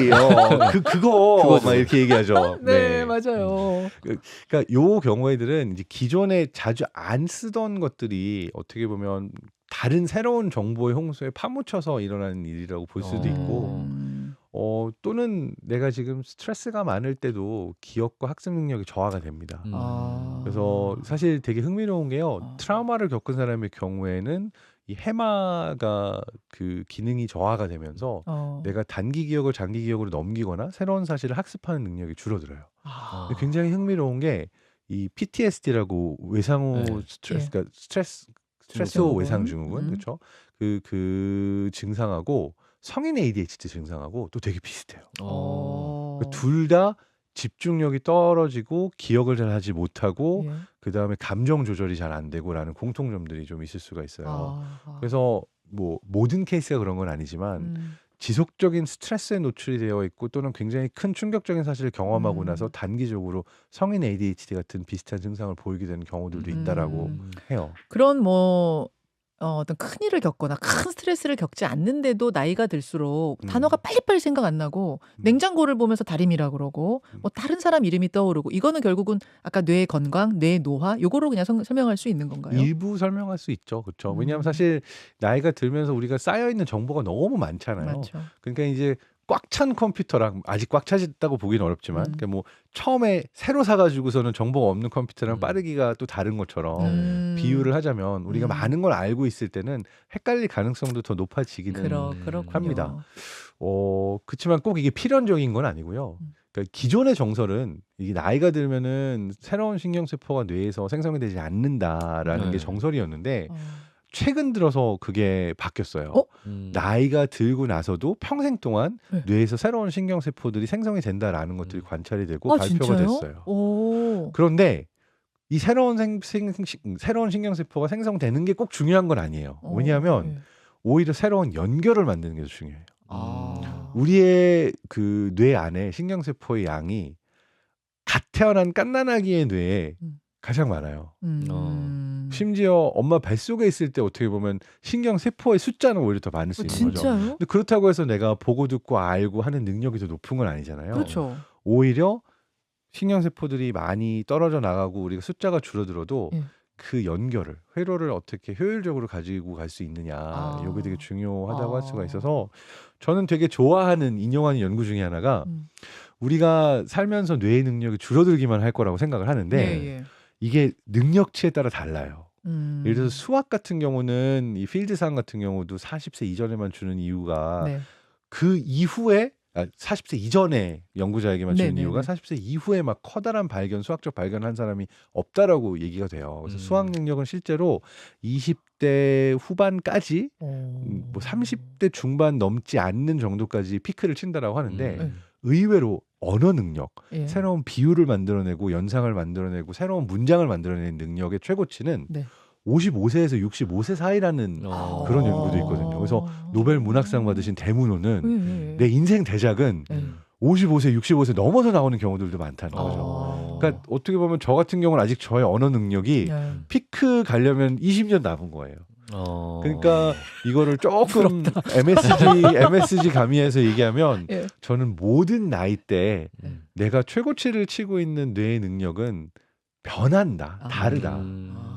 그거 막 이렇게 얘기하죠. 네, 맞아요. 그러니까 요 경우에들은 이제 기존에 자주 안 쓰던 것들이 어떻게 보면 다른 새로운 정보의 홍수에 파묻혀서 일어나는 일이라고 볼 수도 있고 또는 내가 지금 스트레스가 많을 때도 기억과 학습 능력이 저하가 됩니다. 그래서 사실 되게 흥미로운 게요. 트라우마를 겪은 사람의 경우에는 이 해마가 그 기능이 저하가 되면서 내가 단기 기억을 장기 기억으로 넘기거나 새로운 사실을 학습하는 능력이 줄어들어요. 굉장히 흥미로운 게 이 PTSD라고 외상후 스트레스, 그러니까 스트레스호 외상 증후군, 그렇죠? 그 증상하고 성인 ADHD 증상하고 또 되게 비슷해요. 둘 다 집중력이 떨어지고 기억을 잘 하지 못하고 그 다음에 감정 조절이 잘 안 되고라는 공통점들이 좀 있을 수가 있어요. 그래서 뭐 모든 케이스가 그런 건 아니지만 지속적인 스트레스에 노출이 되어 있고 또는 굉장히 큰 충격적인 사실을 경험하고 나서 단기적으로 성인 ADHD 같은 비슷한 증상을 보이게 되는 경우들도 있다라고 해요. 그런 뭐 어떤 큰일을 겪거나 큰 스트레스를 겪지 않는데도 나이가 들수록 단어가 빨리빨리 생각 안 나고 냉장고를 보면서 다림이라 그러고 뭐 다른 사람 이름이 떠오르고 이거는 결국은 아까 뇌 건강, 뇌 노화 요거로 그냥 설명할 수 있는 건가요? 일부 설명할 수 있죠. 그렇죠. 왜냐하면 사실 나이가 들면서 우리가 쌓여있는 정보가 너무 많잖아요. 맞죠. 그러니까 이제 꽉 찬 컴퓨터랑 아직 꽉 차졌다고 보기는 어렵지만 그러니까 뭐 처음에 새로 사가지고서는 정보가 없는 컴퓨터랑 빠르기가 또 다른 것처럼 비유를 하자면 우리가 많은 걸 알고 있을 때는 헷갈릴 가능성도 더 높아지기는 그렇군요. 합니다. 그렇지만 꼭 이게 필연적인 건 아니고요. 그러니까 기존의 정설은 이게 나이가 들면은 새로운 신경세포가 뇌에서 생성이 되지 않는다라는 게 정설이었는데 최근 들어서 그게 바뀌었어요. 나이가 들고 나서도 평생 동안 뇌에서 새로운 신경세포들이 생성이 된다라는 것들이 관찰이 되고 발표가 진짜요? 됐어요. 오. 그런데 이 새로운 신경세포가 생성되는 게 꼭 중요한 건 아니에요. 왜냐하면 오히려 새로운 연결을 만드는 게 더 중요해요. 우리의 그 뇌 안에 신경세포의 양이 갓 태어난 갓난아기의 뇌에 가장 많아요. 심지어 엄마 뱃속에 있을 때 어떻게 보면 신경세포의 숫자는 오히려 더 많을 수 있는 진짜요? 거죠. 근데 그렇다고 해서 내가 보고 듣고 알고 하는 능력이 더 높은 건 아니잖아요. 그렇죠. 오히려 신경세포들이 많이 떨어져 나가고 우리가 숫자가 줄어들어도 그 연결을, 회로를 어떻게 효율적으로 가지고 갈 수 있느냐 이게 되게 중요하다고 할 수가 있어서 저는 되게 좋아하는 인용하는 연구 중에 하나가 우리가 살면서 뇌의 능력이 줄어들기만 할 거라고 생각을 하는데 이게 능력치에 따라 달라요. 예를 들어서 수학 같은 경우는 이 필드상 같은 경우도 40세 이전에만 주는 이유가 그 이후에 40세 이전에 연구자에게만 주는 이유가 40세 이후에 막 커다란 발견, 수학적 발견을 한 사람이 없다라고 얘기가 돼요. 그래서 수학 능력은 실제로 20대 후반까지 뭐 30대 중반 넘지 않는 정도까지 피크를 친다라고 하는데 의외로 언어 능력, 새로운 비유를 만들어내고 연상을 만들어내고 새로운 문장을 만들어내는 능력의 최고치는 55세에서 65세 사이라는 그런 연구도 있거든요. 그래서 노벨 문학상 받으신 대문호는 내 인생 대작은 55세, 65세 넘어서 나오는 경우들도 많다는 거죠. 그러니까 어떻게 보면 저 같은 경우는 아직 저의 언어 능력이 피크 가려면 20년 남은 거예요. 그러니까 이거를 조금 MSG 가미해서 얘기하면 저는 모든 나이대에 내가 최고치를 치고 있는 뇌의 능력은 변한다, 다르다.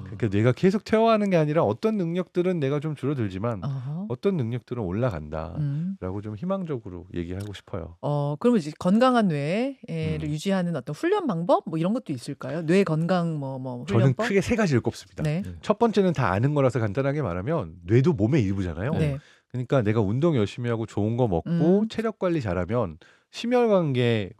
그러니까 뇌가 계속 퇴화하는 게 아니라 어떤 능력들은 내가 좀 줄어들지만 어떤 능력들은 올라간다라고 좀 희망적으로 얘기하고 싶어요. 그러면 이제 건강한 뇌를 유지하는 어떤 훈련 방법 뭐 이런 것도 있을까요? 뇌 건강 뭐 훈련법? 저는 크게 세 가지를 꼽습니다. 첫 번째는 다 아는 거라서 간단하게 말하면 뇌도 몸의 일부잖아요. 그러니까 내가 운동 열심히 하고 좋은 거 먹고 체력 관리 잘하면 심혈관계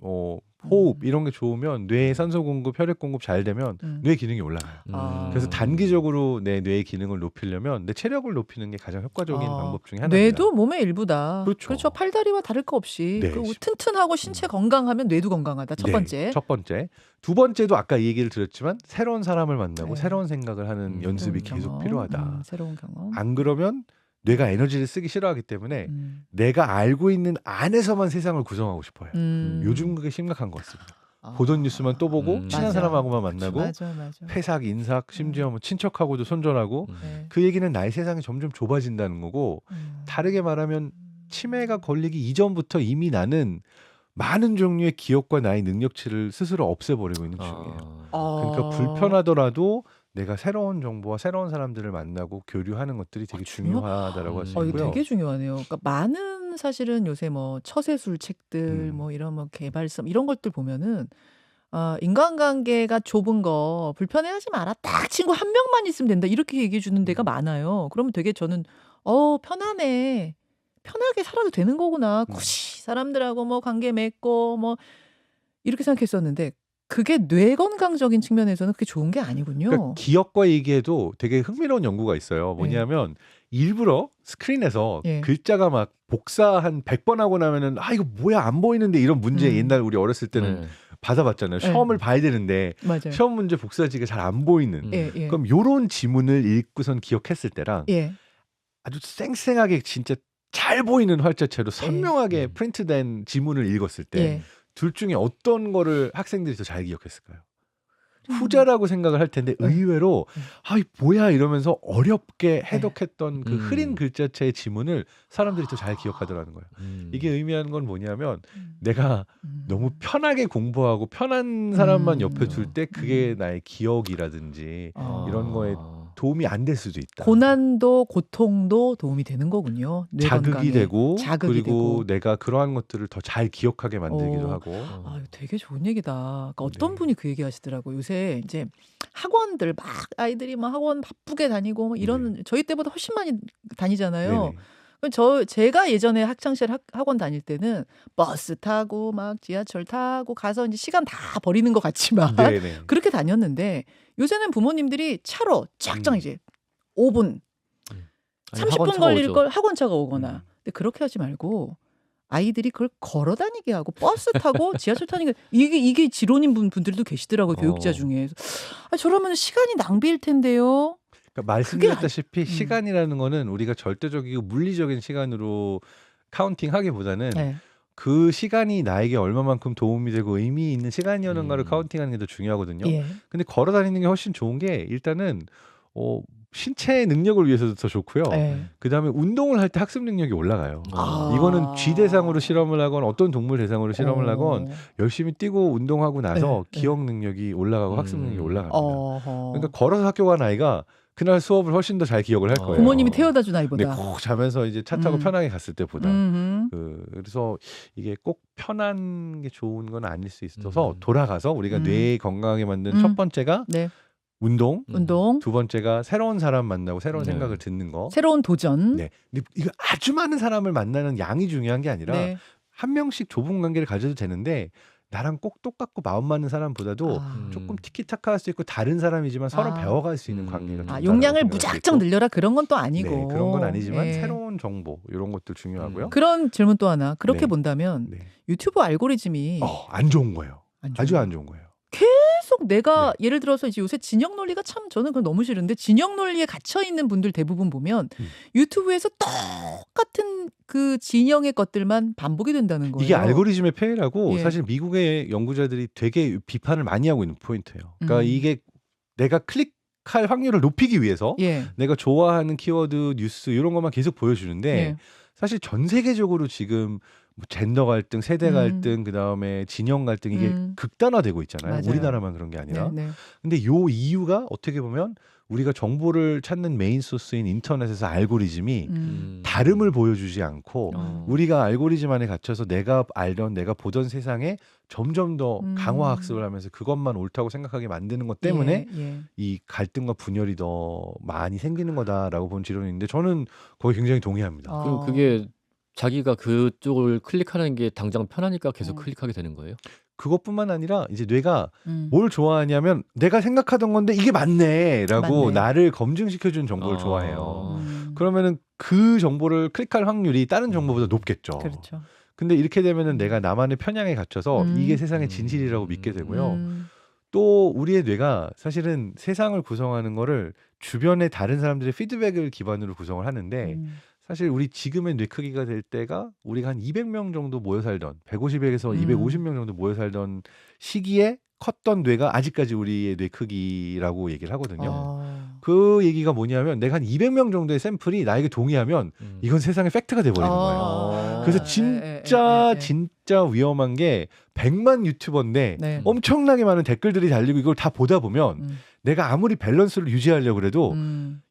호흡 이런 게 좋으면 뇌에 산소 공급, 혈액 공급 잘 되면 뇌 기능이 올라가요. 그래서 단기적으로 내 뇌의 기능을 높이려면 내 체력을 높이는 게 가장 효과적인 방법 중에 하나입니다. 뇌도 몸의 일부다. 그렇죠. 팔다리와 다를 거 없이 튼튼하고 신체 건강하면 뇌도 건강하다. 첫 번째. 첫 번째. 두 번째도 아까 이 얘기를 드렸지만 새로운 사람을 만나고 새로운 생각을 하는 연습이 계속 필요하다. 새로운 경험. 안 그러면 뇌가 에너지를 쓰기 싫어하기 때문에 내가 알고 있는 안에서만 세상을 구성하고 싶어요. 요즘 그게 심각한 것 같습니다. 보던 뉴스만 또 보고 친한 사람하고만 만나고 회삭, 인삭, 심지어 뭐 친척하고도 손절하고 그 얘기는 나의 세상이 점점 좁아진다는 거고 다르게 말하면 치매가 걸리기 이전부터 이미 나는 많은 종류의 기억과 나의 능력치를 스스로 없애버리고 있는 중이에요. 그러니까 불편하더라도 내가 새로운 정보와 새로운 사람들을 만나고 교류하는 것들이 되게 중요하다라고 할 수 있고요. 이거 되게 중요하네요. 그러니까 많은 사실은 요새 뭐 처세술 책들 뭐 이런 뭐 개발성 이런 것들 보면은 인간관계가 좁은 거 불편해하지 마라. 딱 친구 한 명만 있으면 된다. 이렇게 얘기해 주는 데가 많아요. 그러면 되게 저는 편하네. 편하게 살아도 되는 거구나. 굳이 사람들하고 뭐 관계 맺고 뭐 이렇게 생각했었는데 그게 뇌 건강적인 측면에서는 그게 좋은 게 아니군요. 그러니까 기억과 얘기에도 되게 흥미로운 연구가 있어요. 뭐냐면 일부러 스크린에서 글자가 막 복사 한 100번 하고 나면은 이거 뭐야 안 보이는데 이런 문제 옛날 우리 어렸을 때는 받아봤잖아요. 시험을 봐야 되는데 맞아요. 시험 문제 복사지가 잘 안 보이는. 그럼 요런 지문을 읽고선 기억했을 때랑 아주 쌩쌩하게 진짜 잘 보이는 활자체로 선명하게 프린트된 지문을 읽었을 때 둘 중에 어떤 거를 학생들이 더 잘 기억했을까요? 후자라고 생각을 할 텐데 의외로 이 뭐야 이러면서 어렵게 해독했던 그 흐린 글자체의 지문을 사람들이 더 잘 기억하더라는 거예요. 이게 의미하는 건 뭐냐면 내가 너무 편하게 공부하고 편한 사람만 옆에 둘 때 그게 나의 기억이라든지 이런 거에 도움이 안 될 수도 있다. 고난도 고통도 도움이 되는 거군요. 뇌 자극이 건강에. 되고 자극이 그리고 되고. 내가 그러한 것들을 더 잘 기억하게 만들기도 하고. 아, 이거 되게 좋은 얘기다. 그러니까 어떤 네. 분이 그 얘기 하시더라고요. 요새 이제 학원들 막 아이들이 막 학원 바쁘게 다니고 뭐 이런 저희 때보다 훨씬 많이 다니잖아요. 네네. 제가 예전에 학창 시절 학원 다닐 때는 버스 타고 막 지하철 타고 가서 이제 시간 다 버리는 것 같지만 네네. 그렇게 다녔는데 요새는 부모님들이 차로 쫙쫙 이제 5분, 아니, 30분 학원차가 걸릴 오죠. 걸 학원차가 오거나. 근데 그렇게 하지 말고 아이들이 그걸 걸어 다니게 하고 버스 타고 지하철 타니까 이게 지론인 분들도 계시더라고요. 교육자 중에. 저러면 시간이 낭비일 텐데요. 그러니까 말씀드렸다시피 시간이라는 거는 우리가 절대적이고 물리적인 시간으로 카운팅하기보다는 네. 그 시간이 나에게 얼마만큼 도움이 되고 의미 있는 시간이었는가를 카운팅하는 게 더 중요하거든요. 예. 근데 걸어 다니는 게 훨씬 좋은 게 일단은 신체 능력을 위해서도 더 좋고요. 그다음에 운동을 할 때 학습 능력이 올라가요. 이거는 쥐 대상으로 실험을 하건 어떤 동물 대상으로 실험을 하건 열심히 뛰고 운동하고 나서 기억 능력이 올라가고 학습 능력이 올라갑니다. 그러니까 걸어서 학교 간 아이가 그날 수업을 훨씬 더 잘 기억을 할 거예요. 부모님이 태워다 준 아이보다. 근데 꼭 자면서 이제 차 타고 편하게 갔을 때보다. 그래서 이게 꼭 편한 게 좋은 건 아닐 수 있어서 돌아가서 우리가 뇌 건강하게 만든 첫 번째가 운동. 두 번째가 새로운 사람 만나고 새로운 생각을 듣는 거. 새로운 도전. 네. 근데 이거 아주 많은 사람을 만나는 양이 중요한 게 아니라 한 명씩 좁은 관계를 가져도 되는데 나랑 꼭 똑같고 마음 맞는 사람보다도 조금 티키타카 할 수 있고 다른 사람이지만 서로 배워갈 수 있는 관계가 좋다라고 용량을 생각을 무작정 했고. 늘려라 그런 건 또 아니고. 네, 그런 건 아니지만 새로운 정보 이런 것들 중요하고요. 그런 질문 또 하나. 그렇게 네. 본다면 네. 유튜브 알고리즘이 안 좋은 거예요. 아주 안 좋은 거예요. 계속 내가 예를 들어서 이제 요새 진영 논리가 참 저는 그건 너무 싫은데 진영 논리에 갇혀 있는 분들 대부분 보면 유튜브에서 똑같은 그 진영의 것들만 반복이 된다는 거예요. 이게 알고리즘의 폐해라고 사실 미국의 연구자들이 되게 비판을 많이 하고 있는 포인트예요. 그러니까 이게 내가 클릭할 확률을 높이기 위해서 내가 좋아하는 키워드, 뉴스 이런 것만 계속 보여주는데 사실 전 세계적으로 지금 뭐 젠더 갈등, 세대 갈등, 그다음에 진영 갈등 이게 극단화되고 있잖아요. 맞아요. 우리나라만 그런 게 아니라. 근데 요 이유가 어떻게 보면 우리가 정보를 찾는 메인 소스인 인터넷에서 알고리즘이 다름을 보여주지 않고 우리가 알고리즘 안에 갇혀서 내가 알던 내가 보던 세상에 점점 더 강화 학습을 하면서 그것만 옳다고 생각하게 만드는 것 때문에 이 갈등과 분열이 더 많이 생기는 거다라고 본 지론이 있는데 저는 거기 굉장히 동의합니다. 그럼 그게 자기가 그쪽을 클릭하는 게 당장 편하니까 계속 클릭하게 되는 거예요? 그것뿐만 아니라 이제 뇌가 뭘 좋아하냐면 내가 생각하던 건데 이게 맞네라고 나를 검증시켜준 정보를 좋아해요. 그러면은 그 정보를 클릭할 확률이 다른 정보보다 높겠죠. 그렇죠. 근데 이렇게 되면은 내가 나만의 편향에 갇혀서 이게 세상의 진실이라고 믿게 되고요. 또 우리의 뇌가 사실은 세상을 구성하는 거를 주변의 다른 사람들의 피드백을 기반으로 구성을 하는데 사실 우리 지금의 뇌 크기가 될 때가 우리가 한 200명 정도 모여 살던 150에서 250명 정도 모여 살던 시기에 컸던 뇌가 아직까지 우리의 뇌 크기라고 얘기를 하거든요. 그 얘기가 뭐냐면 내가 한 200명 정도의 샘플이 나에게 동의하면 이건 세상의 팩트가 돼버리는 거예요. 그래서 진짜 위험한 게 100만 유튜버인데 엄청나게 많은 댓글들이 달리고 이걸 다 보다 보면 내가 아무리 밸런스를 유지하려고 그래도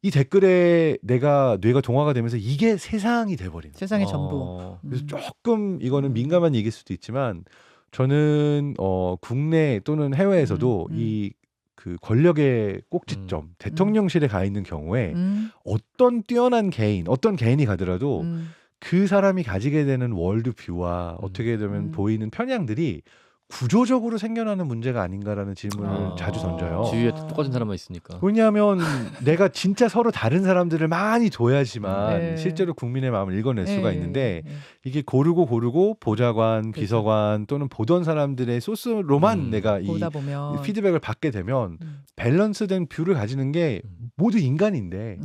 이 댓글에 뇌가 동화가 되면서 이게 세상이 돼버리는 세상의 전부. 그래서 조금 이거는 민감한 얘기일 수도 있지만 저는 국내 또는 해외에서도 이 그 권력의 꼭지점 대통령실에 가 있는 경우에 어떤 뛰어난 개인 어떤 개인이 가더라도 그 사람이 가지게 되는 월드뷰와 어떻게 되면 보이는 편향들이 구조적으로 생겨나는 문제가 아닌가라는 질문을 자주 던져요. 주위에 똑같은 사람만 있으니까. 왜냐하면 내가 진짜 서로 다른 사람들을 많이 둬야지만 실제로 국민의 마음을 읽어낼 수가 있는데 이게 고르고 보좌관, 비서관 또는 보던 사람들의 소스로만 내가 이 피드백을 받게 되면 밸런스된 뷰를 가지는 게 모두 인간인데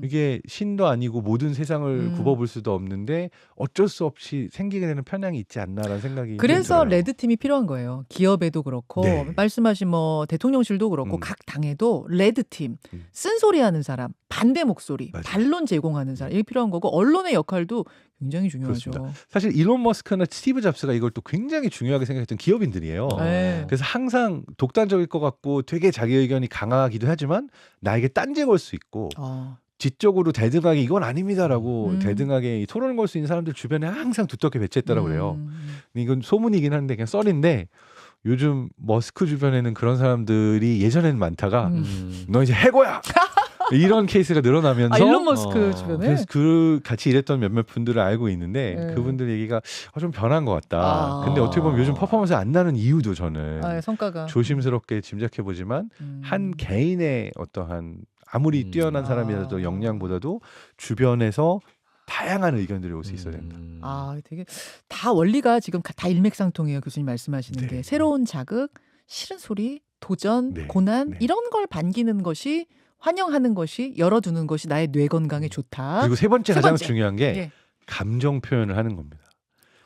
이게 신도 아니고 모든 세상을 굽어볼 수도 없는데 어쩔 수 없이 생기게 되는 편향이 있지 않나라는 생각이 그래서 들어요. 레드팀이 필요한 거예요. 기업에도 그렇고 네. 말씀하신 뭐 대통령실도 그렇고 각 당에도 레드팀, 쓴소리하는 사람, 반대 목소리, 맞아요. 반론 제공하는 사람 이게 필요한 거고 언론의 역할도 굉장히 중요하죠. 그렇습니다. 사실 일론 머스크나 스티브 잡스가 이걸 또 굉장히 중요하게 생각했던 기업인들이에요. 네. 그래서 항상 독단적일 것 같고 되게 자기 의견이 강하기도 하지만 나에게 딴지 걸 수 있고 지적으로 대등하게 이건 아닙니다라고 대등하게 토론을 걸 수 있는 사람들 주변에 항상 두텁게 배치했다라고 그래요. 이건 소문이긴 한데 그냥 썰인데 요즘 머스크 주변에는 그런 사람들이 예전에는 많다가 너 이제 해고야! 이런 케이스가 늘어나면서 일론 머스크 주변에? 그래서 그 같이 일했던 몇몇 분들을 알고 있는데 그분들 얘기가 좀 변한 것 같다. 근데 어떻게 보면 요즘 퍼포먼스 안 나는 이유도 저는 성과가 조심스럽게 짐작해 보지만 한 개인의 어떠한 아무리 뛰어난 사람이라도 역량보다도 주변에서 다양한 의견들이 올 수 있어야 된다. 되게 다 원리가 지금 다 일맥상통해요. 교수님 말씀하시는 네. 게 새로운 자극, 싫은 소리, 도전, 네. 고난 네. 이런 걸 반기는 것이 환영하는 것이 열어두는 것이 나의 뇌 건강에 좋다. 그리고 세 번째 가장 번째. 중요한 게 예. 감정 표현을 하는 겁니다.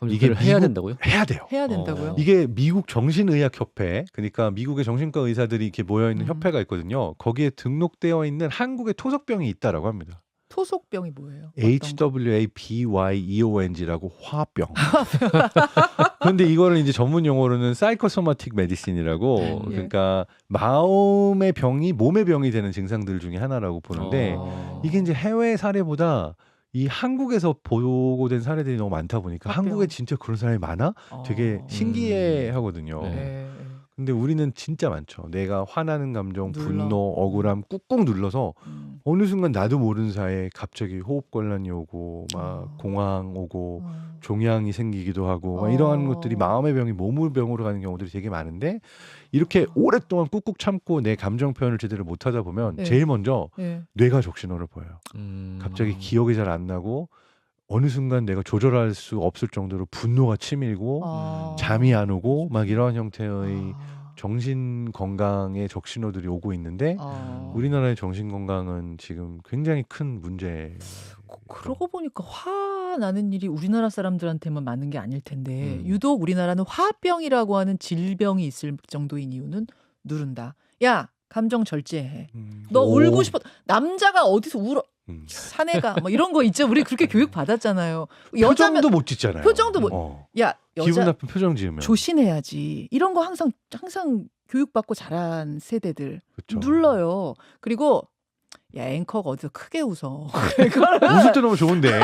이게 해야 된다고요? 해야 돼요. 해야 된다고요? 이게 미국 정신의학협회, 그러니까 미국의 정신과 의사들이 이렇게 모여 있는 협회가 있거든요. 거기에 등록되어 있는 한국의 토속병이 있다라고 합니다. 토속병이 뭐예요? HWAPYEONG라고 화병. 그런데 이거를 이제 전문 용어로는 사이코소마틱 메디신이라고 그러니까 마음의 병이 몸의 병이 되는 증상들 중에 하나라고 보는데 이게 이제 해외 사례보다 이 한국에서 보고된 사례들이 너무 많다 보니까 한국에 진짜 그런 사람이 많아? 되게 신기해 하거든요. 근데 우리는 진짜 많죠. 내가 화나는 감정, 분노, 억울함 꾹꾹 눌러서 어느 순간 나도 모르는 사이에 갑자기 호흡곤란이 오고 막 공황 오고 종양이 생기기도 하고 막 이러한 것들이 마음의 병이 몸의 병으로 가는 경우들이 되게 많은데 이렇게 오랫동안 꾹꾹 참고 내 감정 표현을 제대로 못하다 보면 제일 먼저 뇌가 적신호를 보여요. 갑자기 기억이 잘 안 나고 어느 순간 내가 조절할 수 없을 정도로 분노가 치밀고 잠이 안 오고 막 이러한 형태의 정신 건강의 적신호들이 오고 있는데 우리나라의 정신 건강은 지금 굉장히 큰 문제. 그러고 보니까 화 나는 일이 우리나라 사람들한테만 많은 게 아닐 텐데 유독 우리나라는 화병이라고 하는 질병이 있을 정도인 이유는 누른다. 야, 감정 절제해. 너 울고 싶어. 남자가 어디서 울어. 사내가 뭐 이런 거 있죠. 우리 그렇게 교육 받았잖아요. 표정도 못 짓잖아요. 표정도 못. 야, 여자 기분 나쁜 표정 지으면 조심해야지. 이런 거 항상 교육받고 자란 세대들 그쵸. 눌러요. 그리고 야, 앵커가 어디서 크게 웃어. 웃을 때 너무 좋은데.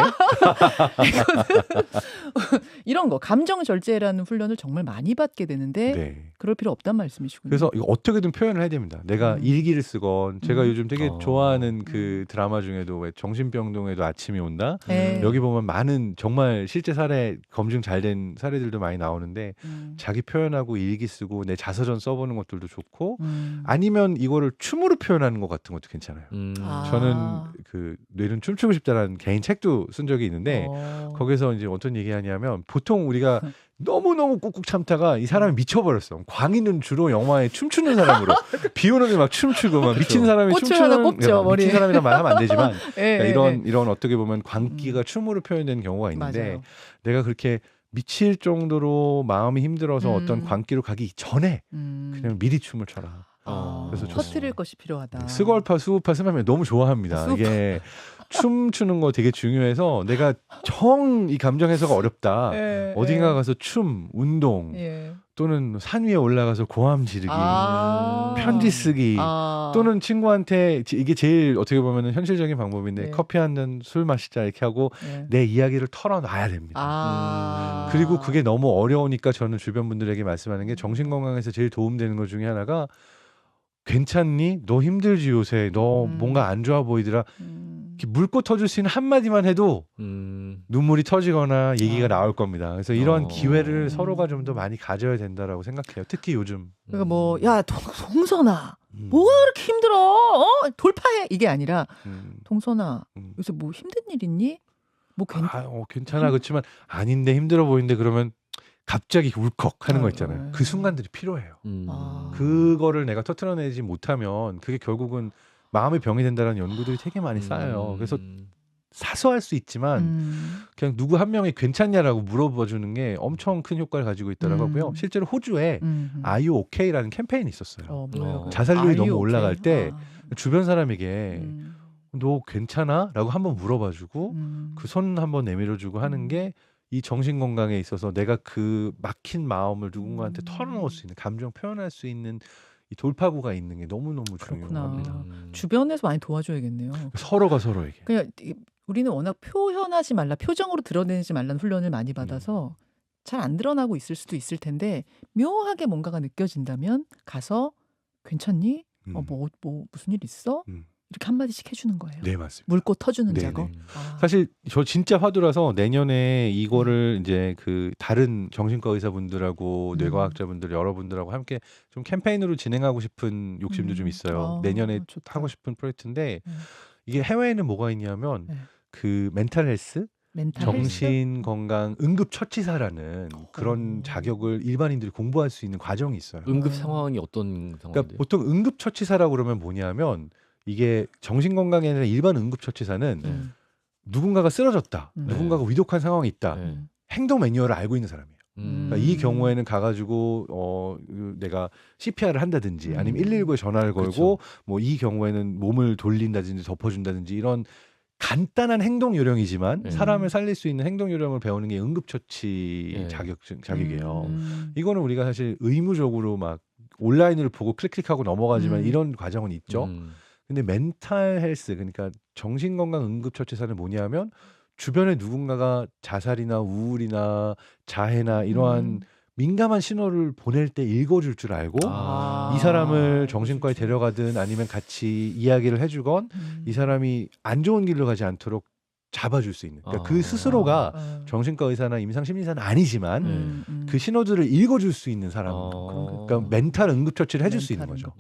이런 거 감정 절제라는 훈련을 정말 많이 받게 되는데 그럴 필요 없단 말씀이시군요. 그래서 이거 어떻게든 표현을 해야 됩니다. 내가 일기를 쓰건 제가 요즘 되게 좋아하는 그 드라마 중에도 왜 정신병동에도 아침이 온다. 여기 보면 많은 정말 실제 사례 검증 잘 된 사례들도 많이 나오는데 자기 표현하고 일기 쓰고 내 자서전 써보는 것들도 좋고 아니면 이거를 춤으로 표현하는 것 같은 것도 괜찮아요. 저는 그 뇌는 춤추고 싶다라는 개인 책도 쓴 적이 있는데 거기서 이제 어떤 얘기하냐면 보통 우리가 너무너무 꾹꾹 참다가 이 사람이 미쳐버렸어. 광희는 주로 영화에 춤추는 사람으로 비 오는 날 막 춤추고 막 미친 사람이 춤추는 미친 사람이란 말 하면 안 되지만 그러니까 이런 어떻게 보면 광기가 춤으로 표현되는 경우가 있는데 맞아요. 내가 그렇게 미칠 정도로 마음이 힘들어서 어떤 광기로 가기 전에 그냥 미리 춤을 춰라. 그래서 터뜨릴 것이 필요하다. 스걸파, 수우파, 스마면 너무 좋아합니다. 이게 춤추는 거 되게 중요해서 내가 정 이 감정 해소가 어렵다. 어딘가 가서 춤, 운동 또는 산 위에 올라가서 고함 지르기, 편지 쓰기 또는 친구한테 이게 제일 어떻게 보면 현실적인 방법인데 커피 한 잔 술 마시자 이렇게 하고 내 이야기를 털어놔야 됩니다. 그리고 그게 너무 어려우니까 저는 주변 분들에게 말씀하는 게 정신건강에서 제일 도움되는 것 중에 하나가 괜찮니? 너 힘들지 요새? 너 뭔가 안 좋아 보이더라. 물고 터질 수 있는 한마디만 해도 눈물이 터지거나 얘기가 나올 겁니다. 그래서 이런 기회를 서로가 좀 더 많이 가져야 된다라고 생각해요. 특히 요즘. 그러니까 뭐 야 동선아 뭐가 그렇게 힘들어? 돌파해 이게 아니라 동선아 요새 뭐 힘든 일 있니? 뭐 괜찮아 그렇지만 아닌데 힘들어 보이는데 그러면 갑자기 울컥 하는 거 있잖아요. 그 순간들이 필요해요. 그거를 내가 터트려내지 못하면 그게 결국은 마음의 병이 된다는 연구들이 되게 많이 쌓여요. 그래서 사소할 수 있지만 그냥 누구 한 명이 괜찮냐라고 물어봐 주는 게 엄청 큰 효과를 가지고 있다고 하고요. 실제로 호주에 Are you okay라는 캠페인이 있었어요. 뭐예요? 자살률이 너무 Are you 올라갈 okay? 때 주변 사람에게 너 괜찮아? 라고 한번 물어봐주고 그 손 한번 내밀어주고 하는 게 이 정신 건강에 있어서 내가 그 막힌 마음을 누군가한테 털어놓을 수 있는, 감정 표현할 수 있는 이 돌파구가 있는 게 너무너무 중요합니다. 주변에서 많이 도와줘야겠네요. 서로가 서로에게. 그냥 우리는 워낙 표현하지 말라, 표정으로 드러내지 말라는 훈련을 많이 받아서 잘 안 드러나고 있을 수도 있을 텐데 묘하게 뭔가가 느껴진다면 가서 괜찮니? 무슨 일 있어? 이렇게 한마디씩 해주는 거예요. 네, 맞습니다. 물고 터주는 네네. 작업. 사실 저 진짜 화두라서 내년에 이거를 이제 그 다른 정신과 의사분들하고 뇌과학자분들 여러분들하고 함께 좀 캠페인으로 진행하고 싶은 욕심도 좀 있어요. 내년에 좋다. 하고 싶은 프로젝트인데 이게 해외에는 뭐가 있냐면 그 멘탈 헬스, 정신 건강 응급처치사라는 그런 자격을 일반인들이 공부할 수 있는 과정이 있어요. 응급 상황이 어떤 그러니까 상황인데요? 보통 응급처치사라고 그러면 뭐냐면 이게 정신 건강이 아니라 일반 응급처치사는 누군가가 쓰러졌다, 누군가가 위독한 상황이 있다, 행동 매뉴얼을 알고 있는 사람이에요. 그러니까 이 경우에는 가가지고 내가 CPR을 한다든지 아니면 119에 전화를 걸고 뭐 이 경우에는 몸을 돌린다든지 덮어준다든지 이런 간단한 행동 요령이지만 사람을 살릴 수 있는 행동 요령을 배우는 게 응급처치 자격이에요. 이거는 우리가 사실 의무적으로 막 온라인으로 보고 클릭하고 넘어가지만 이런 과정은 있죠. 근데 멘탈 헬스, 그러니까 정신건강 응급처치사는 뭐냐면 주변에 누군가가 자살이나 우울이나 자해나 이러한 민감한 신호를 보낼 때 읽어줄 줄 알고 이 사람을 정신과에 데려가든 아니면 같이 이야기를 해주건 이 사람이 안 좋은 길로 가지 않도록 잡아줄 수 있는, 그러니까 그 스스로가 정신과 의사나 임상심리사는 아니지만 그 신호들을 읽어줄 수 있는 사람, 그러니까 멘탈 응급처치를 해줄 수 있는 거죠.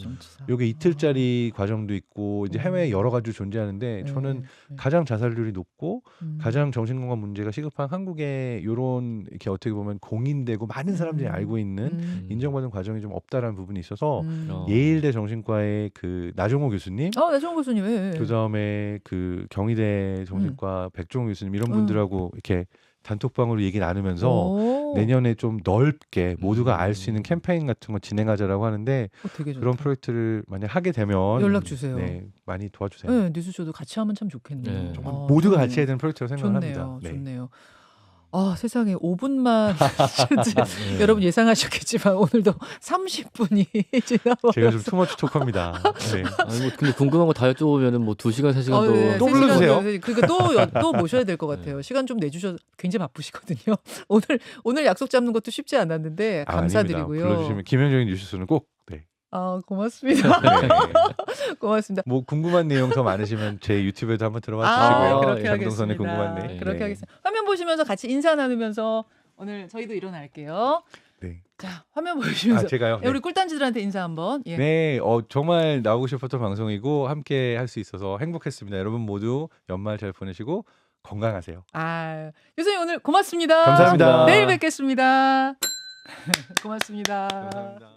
요게 이틀짜리 과정도 있고 이제 해외에 여러 가지 존재하는데 저는 가장 자살률이 높고 가장 정신건강 문제가 시급한 한국에 요런 이렇게 어떻게 보면 공인되고 많은 사람들이 알고 있는 인정받은 과정이 좀 없다라는 부분이 있어서 예일대 정신과의 그 나종호 교수님, 나종호 교수님, 그 다음에 그 경희대 정신과 백종호 교수님 이런 분들하고 이렇게 단톡방으로 얘기 나누면서 내년에 좀 넓게 모두가 알 수 있는 캠페인 같은 거 진행하자라고 하는데 그런 프로젝트를 만약 하게 되면 연락 주세요. 네, 많이 도와주세요. 네, 뉴스쇼도 같이 하면 참 좋겠네요. 모두가 같이 해야 되는 프로젝트라고 생각합니다. 좋네요. 세상에 5분만 여러분 예상하셨겠지만 오늘도 30분이 지나버렸어요. 제가 좀 투머치 톡합니다. 네. 근데 궁금한 거 다 여쭤보면은 뭐 2시간, 3시간도 또 불러주세요. 그러니까 또 모셔야 될 것 같아요. 시간 좀 내주셔서 굉장히 바쁘시거든요. 오늘 약속 잡는 것도 쉽지 않았는데 감사드리고요. 불러주시면 김현정의 뉴스는 꼭. 고맙습니다. 고맙습니다. 뭐 궁금한 내용 더 많으시면 제 유튜브에도 한번 들어와 주시고요. 그렇게 강동선의 하겠습니다. 궁금한 내용. 그렇게 하겠습니다. 화면 보시면서 같이 인사 나누면서 오늘 저희도 일어날게요. 네. 자, 화면 보시면서 제가요. 우리 꿀단지들한테 인사 한번. 네, 정말 나오고 싶었던 방송이고 함께 할 수 있어서 행복했습니다. 여러분 모두 연말 잘 보내시고 건강하세요. 교수님 오늘 고맙습니다. 감사합니다. 내일 뵙겠습니다. 고맙습니다. 감사합니다.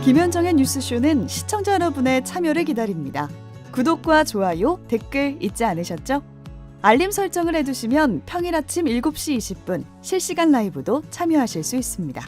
김현정의 뉴스쇼는 시청자 여러분의 참여를 기다립니다. 구독과 좋아요, 댓글 잊지 않으셨죠? 알림 설정을 해두시면 평일 아침 7시 20분 실시간 라이브도 참여하실 수 있습니다.